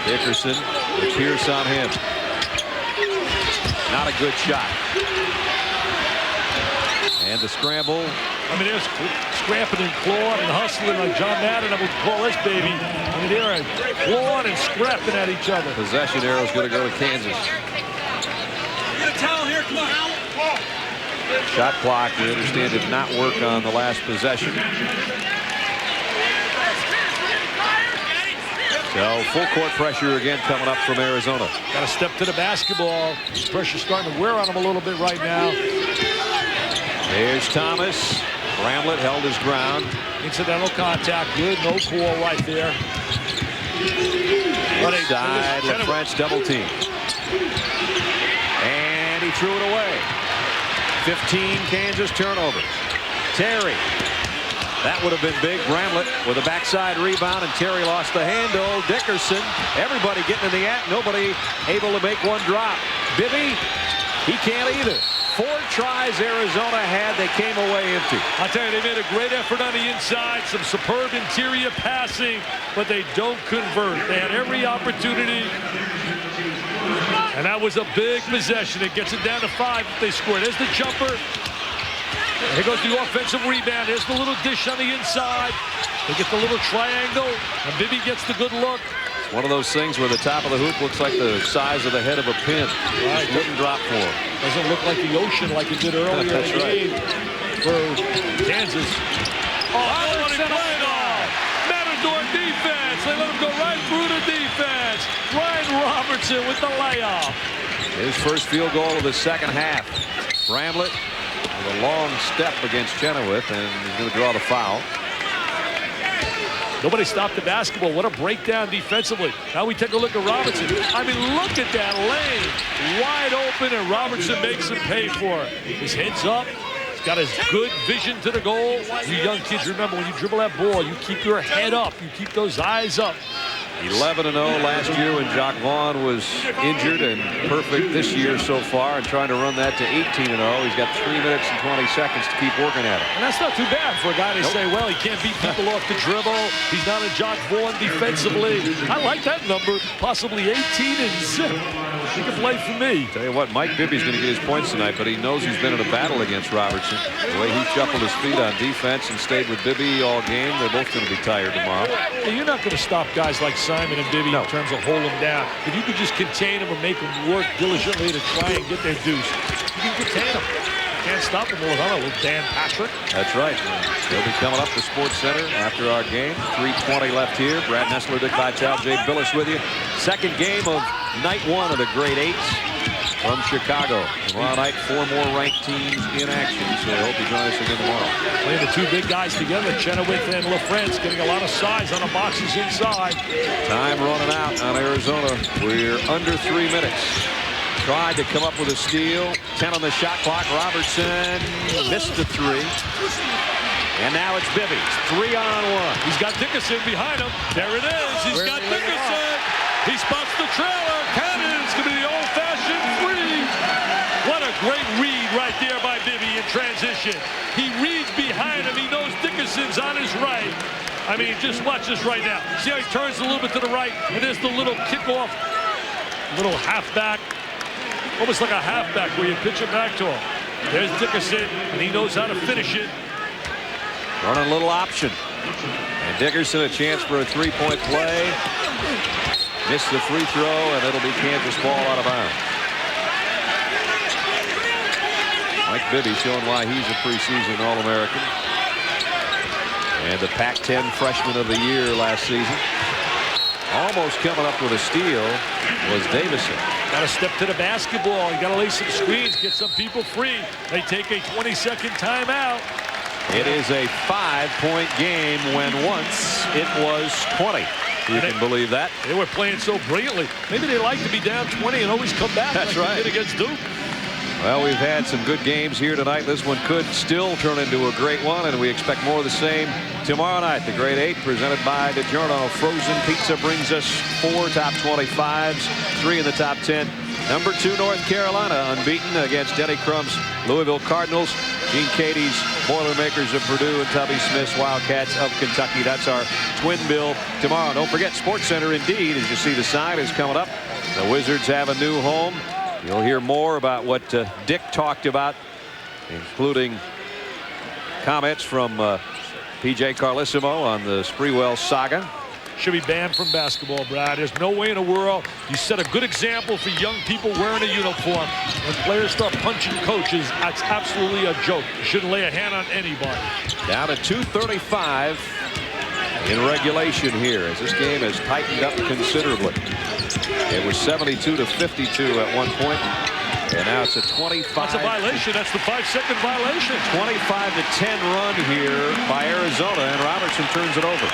Dickerson with Pierce on him. Not a good shot. And the scramble. I mean, they're scrapping and clawing and hustling like John Madden, I would call this baby. I mean, they're clawing and scrapping at each other. Possession arrow is going to go to Kansas. Get a towel here, come on. Shot clock, we understand, did not work on the last possession. So full court pressure again coming up from Arizona. Got to step to the basketball. This pressure's starting to wear on him a little bit right now. There's Thomas. Bramlett held his ground. Incidental contact. Good, no call right there. Inside, LaFrance double team. And he threw it away. 15 Kansas turnovers. Terry. That would have been big. Bramlett with a backside rebound, and Terry lost the handle. Dickerson, everybody getting in the act. Nobody able to make one drop. Bibby, he can't either. 4 tries Arizona had. They came away empty. I'll tell you, they made a great effort on the inside. Some superb interior passing, but they don't convert. They had every opportunity. And that was a big possession. It gets it down to 5 if they score. There's the jumper. Here goes the offensive rebound. There's the little dish on the inside. They get the little triangle, and Bibby gets the good look. One of those things where the top of the hoop looks like the size of the head of a pin. Right. Wouldn't drop for him. Doesn't look like the ocean like it did earlier in the game for Kansas. Oh, Robertson played off. Matador defense. They let him go right through the defense. Ryan Robertson with the layup. His first field goal of the second half. Bramlett with a long step against Chenoweth, and he's going to draw the foul. Nobody stopped the basketball. What a breakdown defensively. Now we take a look at Robertson. I mean, look at that lane. Wide open, and Robertson makes him pay for it. His head's up. He's got his good vision to the goal. You young kids, remember, when you dribble that ball, you keep your head up. You keep those eyes up. 11-0 last year when Jacques Vaughn was injured, and perfect this year so far, and trying to run that to 18-0. He's got 3 minutes and 20 seconds to keep working at it. And that's not too bad for a guy to say, well, he can't beat people off the dribble. He's not a Jacques Vaughn defensively. I like that number, possibly 18 and zip. He can play for me. Tell you what, Mike Bibby's going to get his points tonight, but he knows he's been in a battle against Robertson. The way he shuffled his feet on defense and stayed with Bibby all game, they're both going to be tired tomorrow. Hey, you're not going to stop guys like Simon and Bibby in terms of hold them down. If you could just contain them or make them work diligently to try and get their deuce, you can contain them. You can't stop them with a little Dan Patrick. That's right. They'll be coming up to Sports Center after our game. 3:20 left here. Brad Nessler, Dick Vitale, Jay Billis with you. Second game of night one of the grade 8s from Chicago. Tomorrow night, 4 more ranked teams in action, so I hope you join us again tomorrow. Playing the 2 big guys together, Chenoweth and LaFrance, getting a lot of size on the boxes inside. Time running out on Arizona. We're under 3 minutes. Tried to come up with a steal. 10 on the shot clock. Robertson missed the 3. And now it's Bibby. 3-on-1. He's got Dickerson behind him. There it is. He's got Dickerson. He spots the trailer. Cannon's going to be the old-fashioned 3. What a great read right there by Bibby in transition. He reads behind him. He knows Dickerson's on his right. I mean, just watch this right now. See how he turns a little bit to the right, and there's the little kickoff, little halfback, almost like a halfback where you pitch it back to him. There's Dickerson, and he knows how to finish it. Running a little option. And Dickerson a chance for a 3-point play. Missed the free throw, and it'll be Kansas ball out of bounds. Mike Bibby showing why he's a preseason All-American. And the Pac-10 Freshman of the Year last season. Almost coming up with a steal was Davison. Got to step to the basketball. You got to lay some screens, get some people free. They take a 20-second timeout. It is a 5-point game when once it was 20. You can believe that. They were playing so brilliantly. Maybe they like to be down 20 and always come back. That's like right. They did against Duke. Well, we've had some good games here tonight. This one could still turn into a great one, and we expect more of the same tomorrow night. The grade 8 presented by DiGiorno. Frozen pizza brings us 4 top 25s, 3 in the top 10. Number 2, North Carolina, unbeaten against Denny Crum's Louisville Cardinals. Gene Katie's Boilermakers of Purdue and Tubby Smith's Wildcats of Kentucky. That's our twin bill tomorrow. Don't forget, Sports Center indeed, as you see the sign, is coming up. The Wizards have a new home. You'll hear more about what Dick talked about, including comments from P.J. Carlissimo on the Sprewell saga. Should be banned from basketball, Brad. There's no way in the world. You set a good example for young people wearing a uniform. When players start punching coaches, that's absolutely a joke. You shouldn't lay a hand on anybody. Down to 2:35 in regulation here, as this game has tightened up considerably. It was 72-52 at one point, and now it's a 25. That's a violation. That's the 5-second violation. 25-10 run here by Arizona, and Robertson turns it over.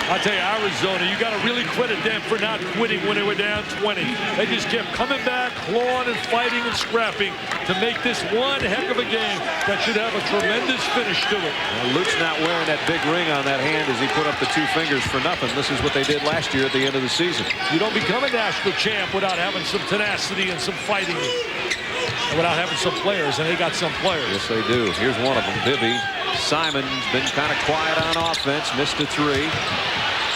I'll tell you, Arizona, you got to really credit them for not quitting when they were down 20. They just kept coming back, clawing and fighting and scrapping to make this one heck of a game that should have a tremendous finish to it. Well, Luke's not wearing that big ring on that hand as he put up the 2 fingers for nothing. This is what they did last year at the end of the season. You don't become a national champ without having some tenacity and some fighting, and without having some players, and they got some players. Yes, they do. Here's one of them, Bibby. Simon's been kind of quiet on offense, missed a 3.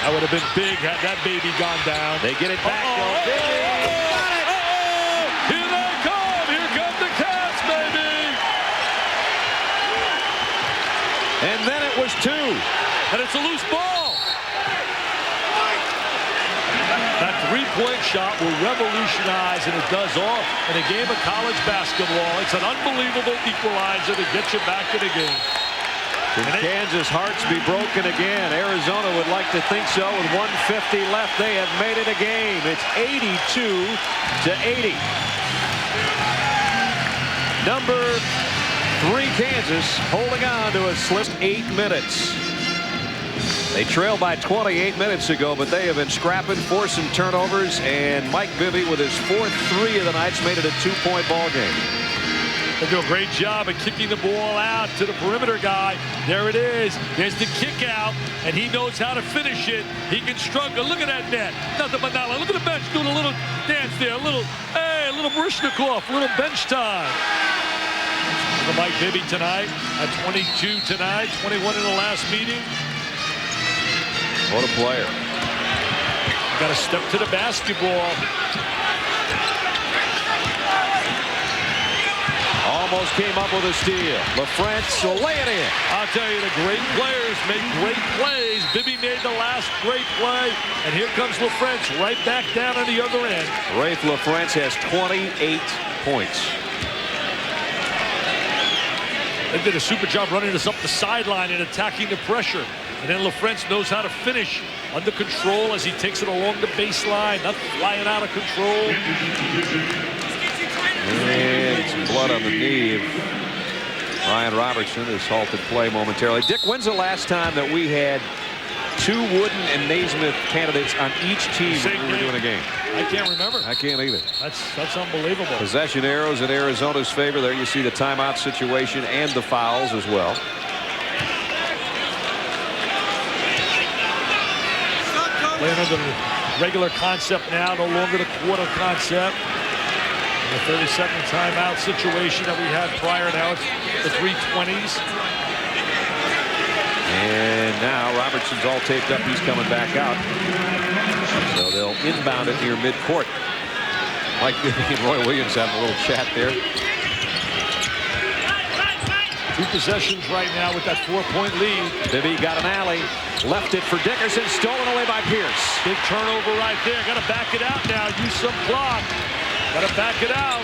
That would have been big had that baby gone down. They get it back. Bibby. Here they come. Here come the Cats, baby. And then it was 2. And it's a loose ball. That 3-point shot will revolutionize, and it does all in a game of college basketball. It's an unbelievable equalizer to get you back in the game. Can Kansas hearts be broken again? Arizona would like to think so. With 1:50 left, they have made it a game. It's 82-80. Number 3 Kansas holding on to a slim 8 minutes. They trailed by 28 minutes ago, but they have been scrapping, forcing turnovers, and Mike Bibby with his 4th 3 of the night's made it a 2-point ball game. They do a great job of kicking the ball out to the perimeter guy. There it is. There's the kick out, and he knows how to finish it. He can struggle. Look at that net. Nothing but now. Look at the bench doing a little dance there. A little Barishnikov, a little bench time. Look at Mike Bibby tonight at 22 tonight, 21 in the last meeting. What a player. Got to step to the basketball. Almost came up with a steal. LaFrance will lay it in. I'll tell you, the great players make great plays. Bibby made the last great play, and here comes LaFrance right back down on the other end. Rafe LaFrance has 28 points. They did a super job running us up the sideline and attacking the pressure. And then LaFrance knows how to finish under control as he takes it along the baseline, not flying out of control. And some blood on the knee of Ryan Robertson has halted play momentarily. Dick, when's the last time that we had 2 Wooden and Naismith candidates on each team when we were doing a game? I can't remember. I can't either. That's unbelievable. Possession arrows in Arizona's favor. There you see the timeout situation and the fouls as well. Playing under the regular concept now, no longer the quarter concept. The 30-second timeout situation that we had prior, now it's the 3:20s. And now Robertson's all taped up. He's coming back out. So they'll inbound it near midcourt. Mike Bibby and Roy Williams having a little chat there. 2 possessions right now with that 4-point lead. Bibby got an alley. Left it for Dickerson. Stolen away by Pierce. Big turnover right there. Got to back it out now. Use some clock. Got to back it out.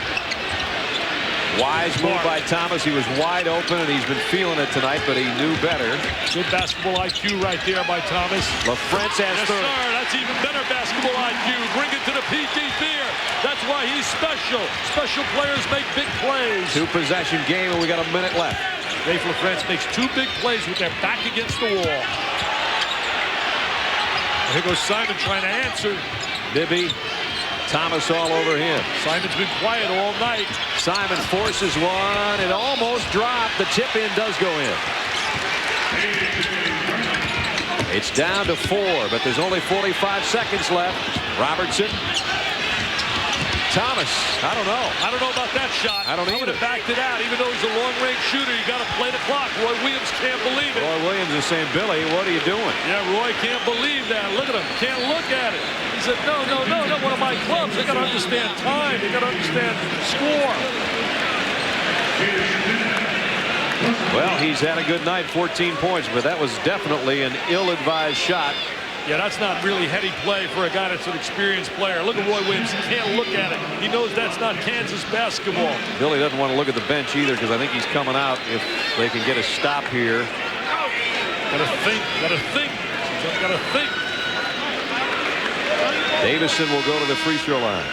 Wise move by Thomas. He was wide open, and he's been feeling it tonight, but he knew better. Good basketball IQ right there by Thomas. LaFrance has yes, third. Sir. That's even better basketball IQ. Bring it to the PK Beer. That's why he's special. Special players make big plays. 2-possession game, and we got a minute left. Rafe LaFrance makes 2 big plays with their back against the wall. And here goes Simon trying to answer. Bibby, Thomas all over him. Simon's been quiet all night. Simon forces one. It almost dropped. The tip in does go in. It's down to 4, but there's only 45 seconds left. Robertson. Thomas. I don't know. I don't know about that shot. I don't either. I would have backed it out. Even though he's a long-range shooter, you got to play the clock. Roy Williams can't believe it. Roy Williams is saying, Billy, what are you doing? Yeah, Roy can't believe that. Look at him. Can't look at it. He said, no, not one of my clubs. They got to understand time. They got to understand score. Well, he's had a good night, 14 points, but that was definitely an ill-advised shot. Yeah, that's not really heady play for a guy that's an experienced player. Look at Roy Williams. He can't look at it. He knows that's not Kansas basketball. Billy doesn't want to look at the bench either because I think he's coming out if they can get a stop here. Gotta think. Gotta think. Gotta think. Davison will go to the free throw line.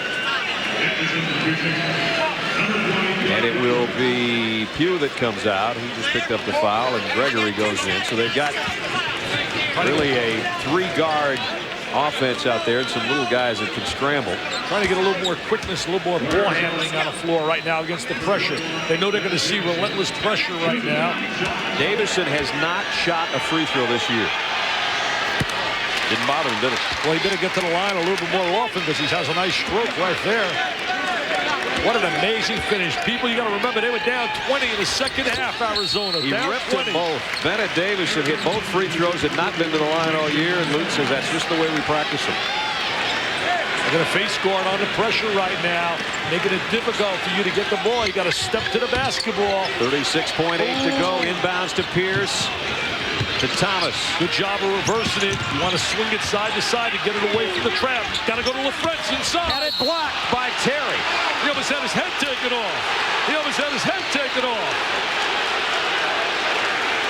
And it will be Pugh that comes out. He just picked up the foul, and Gregory goes in. So they've got really a 3-guard offense out there and some little guys that can scramble. Trying to get a little more quickness, a little more ball handling on the floor right now against the pressure. They know they're going to see relentless pressure right now. Davison has not shot a free throw this year. Didn't bother him, did it? Well, he better get to the line a little bit more often because he has a nice stroke right there. What an amazing finish. People, you got to remember, they were down 20 in the second half, Arizona. He down ripped 20. them both. Bennett Davison hit both free throws, had not been to the line all year, and Luke says that's just the way we practice them. They're going to face guard under pressure right now, making it difficult for you to get the ball. You got to step to the basketball. 36.8 to go. Inbounds to Pierce. To Thomas. Good job of reversing it. You want to swing it side to side to get it away from the trap. Got to go to LaFrance inside. And it blocked by Terry. He almost had his head taken off. He almost had his head taken off.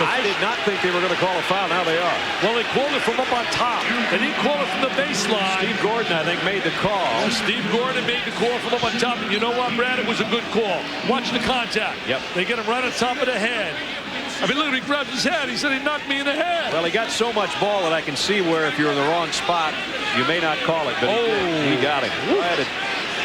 I did not think they were going to call a foul. Now they are. Well, they called it from up on top. They didn't call it from the baseline. Steve Gordon, I think, made the call. Steve Gordon made the call from up on top. And you know what, Brad? It was a good call. Watch the contact. Yep. They get him right on top of the head. I mean, look at him, he grabbed his head. He said he knocked me in the head. Well, he got so much ball that I can see where if you're in the wrong spot, you may not call it, but he got him right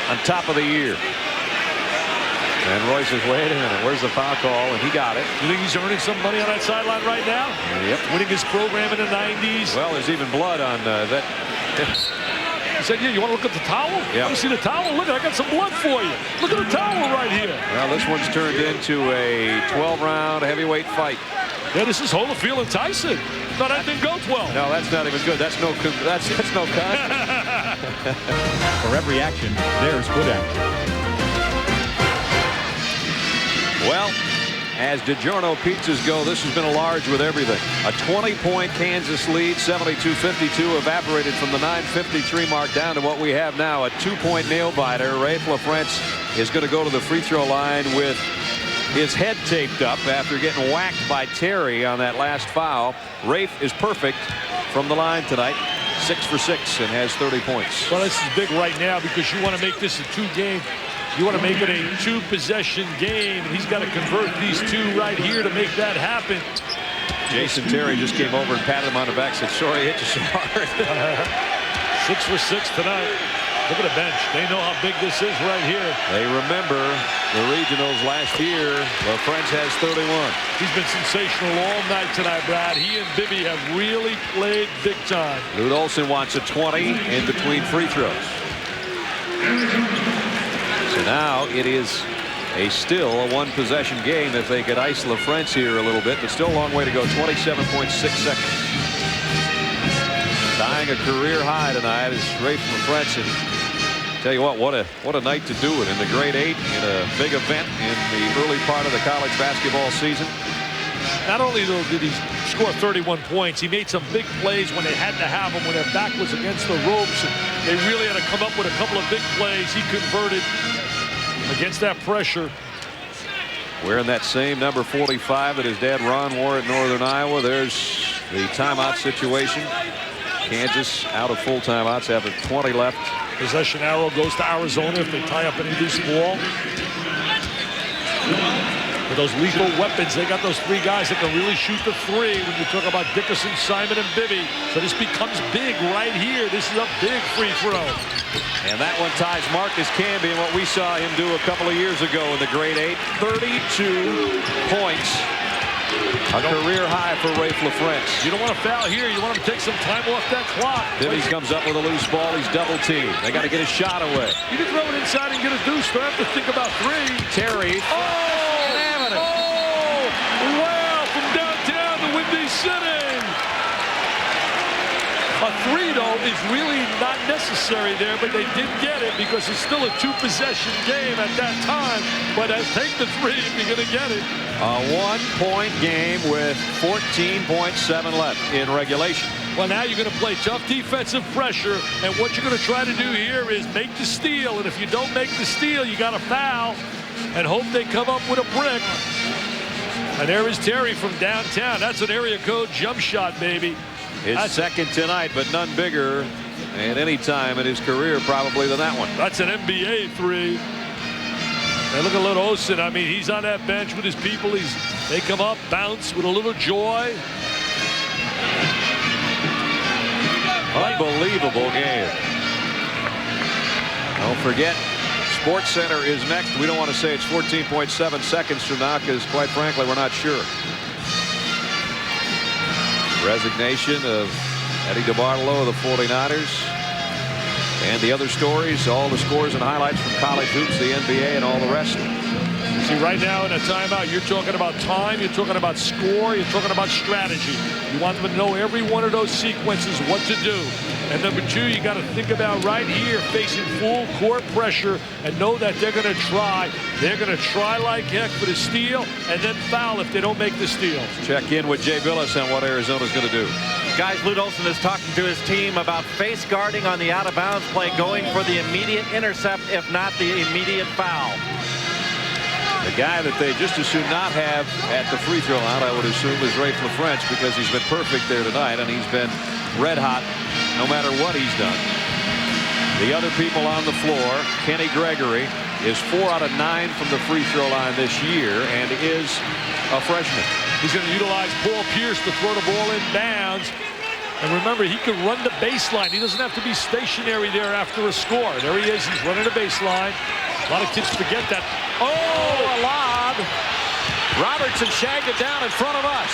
on top of the ear. And Roy says, wait a minute, where's the foul call? And he got it. You think he's earning some money on that sideline right now? Yep. Winning his program in the 90s. Well, there's even blood on that. He said, yeah, you want to look at the towel? Yeah. Want to see the towel? Look, I got some blood for you. Look at the towel right here. Well, this one's turned into a 12-round heavyweight fight. Yeah, this is Holyfield and Tyson. Thought that didn't go 12. No, that's not even good. That's no contest. For every action, there's good action. Well, as DiGiorno pizzas go, this has been a large with everything. A 20-point Kansas lead, 72-52, evaporated from the 9:53 mark down to what we have now, a 2-point nail-biter. Rafe LaFrentz is going to go to the free throw line with his head taped up after getting whacked by Terry on that last foul. Rafe is perfect from the line tonight, 6 for 6, and has 30 points. Well, this is big right now because you want to make this a 2-game. You want to make it a 2-possession game, and he's got to convert these 2 right here to make that happen. Jason Terry just came over and patted him on the back, said, sorry, hit you so hard. 6 for 6 tonight. Look at the bench. They know how big this is right here. They remember the regionals last year. LaFrentz has 31. He's been sensational all night tonight, Brad. He and Bibby have really played big time. Lute Olson wants a 20 in between free throws. So now it is still a 1-possession game if they could ice LaFrentz here a little bit, but still a long way to go. 27.6 seconds. Tying a career high tonight is Rafe LaFrentz. And tell you what a night to do it in the grade 8 in a big event in the early part of the college basketball season. Not only though did he score 31 points, he made some big plays when they had to have him, when their back was against the ropes. And they really had to come up with a couple of big plays. He converted against that pressure. Wearing that same number 45 that his dad Ron wore at Northern Iowa. There's the timeout situation. Kansas out of full timeouts after 20 left. Possession arrow goes to Arizona if they tie up any loose ball. With those lethal weapons, they got those 3 guys that can really shoot the 3 when you talk about Dickerson, Simon, and Bibby. So this becomes big right here. This is a big free throw. And that one ties Marcus Camby and what we saw him do a couple of years ago in the grade 8. 32 points. A career high for Rafe LaFrentz. You don't want to foul here. You want him to take some time off that clock. Bibby comes up with a loose ball. He's double teamed. They got to get a shot away. You can throw it inside and get a deuce. Don't have to think about 3. Terry. Wow, from downtown to Windy City. A 3, though, is really not necessary there, but they did get it because it's still a 2-possession game at that time. But take the 3 if you're going to get it. A 1-point game with 14.7 left in regulation. Well, now you're going to play tough defensive pressure, and what you're going to try to do here is make the steal. And if you don't make the steal, you got to foul and hope they come up with a brick. And there is Terry from downtown. That's an area code jump shot, baby. His second tonight, but none bigger at any time in his career probably than that one. That's an NBA 3. And look at Lute Olson. I mean, he's on that bench with his people. They come up, bounce with a little joy. Unbelievable game. Don't forget, Sports Center is next. We don't want to say it's 14.7 seconds from now because, quite frankly, we're not sure. Resignation of Eddie DeBartolo of the 49ers. And the other stories, all the scores and highlights from college hoops, the NBA, and all the rest. See, right now in a timeout, you're talking about time, you're talking about score, you're talking about strategy. You want them to know every one of those sequences, what to do. And number 2, you got to think about right here, facing full court pressure and know that they're going to try. They're going to try like heck for the steal and then foul if they don't make the steal. Check in with Jay Billis on what Arizona's going to do. Guys, Lute Olson is talking to his team about face guarding on the out-of-bounds play, going for the immediate intercept, if not the immediate foul. The guy that they just as soon not have at the free throw line, I would assume, is Rafe LaFrentz, because he's been perfect there tonight, and he's been red hot no matter what he's done. The other people on the floor, Kenny Gregory is 4 out of 9 from the free throw line this year and is a freshman. He's going to utilize Paul Pierce to throw the ball in bounds. And remember, he can run the baseline. He doesn't have to be stationary there after a score. There he is. He's running the baseline. A lot of kids forget that. Oh, a lob. Robertson shagged it down in front of us.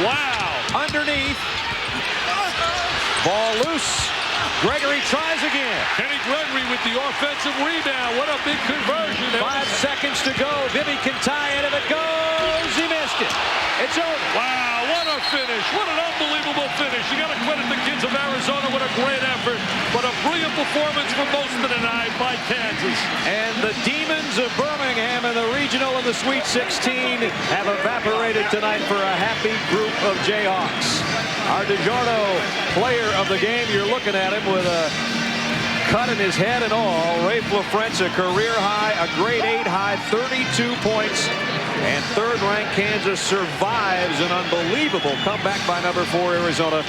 Wow. Underneath. Ball loose. Gregory tries again. Kenny Gregory with the offensive rebound. What a big conversion. 5 seconds to go. Bibby can tie it. If it goes, he missed it. It's over. Wow, what a finish. What an unbelievable finish. You got to credit the kids of Arizona with a great effort, but a brilliant performance for most of the night by Kansas. And the Demons of Birmingham in the regional and the Sweet 16 have evaporated tonight for a happy group of Jayhawks. Our DiGiorno player of the game, you're looking at him with a cut in his head and all. Rafe LaFrentz, a career high, a grade 8 high, 32 points. And third-ranked Kansas survives an unbelievable comeback by number 4 Arizona,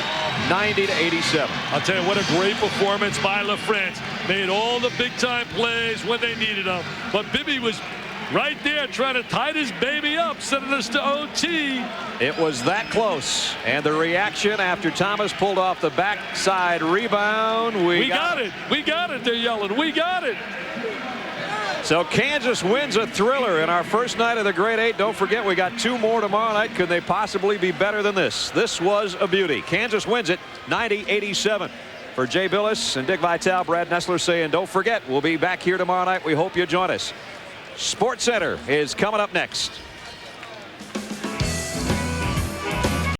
90-87. I'll tell you, what a great performance by LaFrentz. Made all the big-time plays when they needed them. But Bibby was right there trying to tie this baby up, sending us to OT. It was that close. And the reaction after Thomas pulled off the backside rebound. We got it. We got it. They're yelling. We got it. So Kansas wins a thriller in our first night of the grade 8. Don't forget, we got 2 more tomorrow night. Could they possibly be better than this? This was a beauty. Kansas wins it 90-87. For Jay Billis and Dick Vitale, Brad Nessler saying, don't forget, we'll be back here tomorrow night. We hope you join us. Sports Center is coming up next.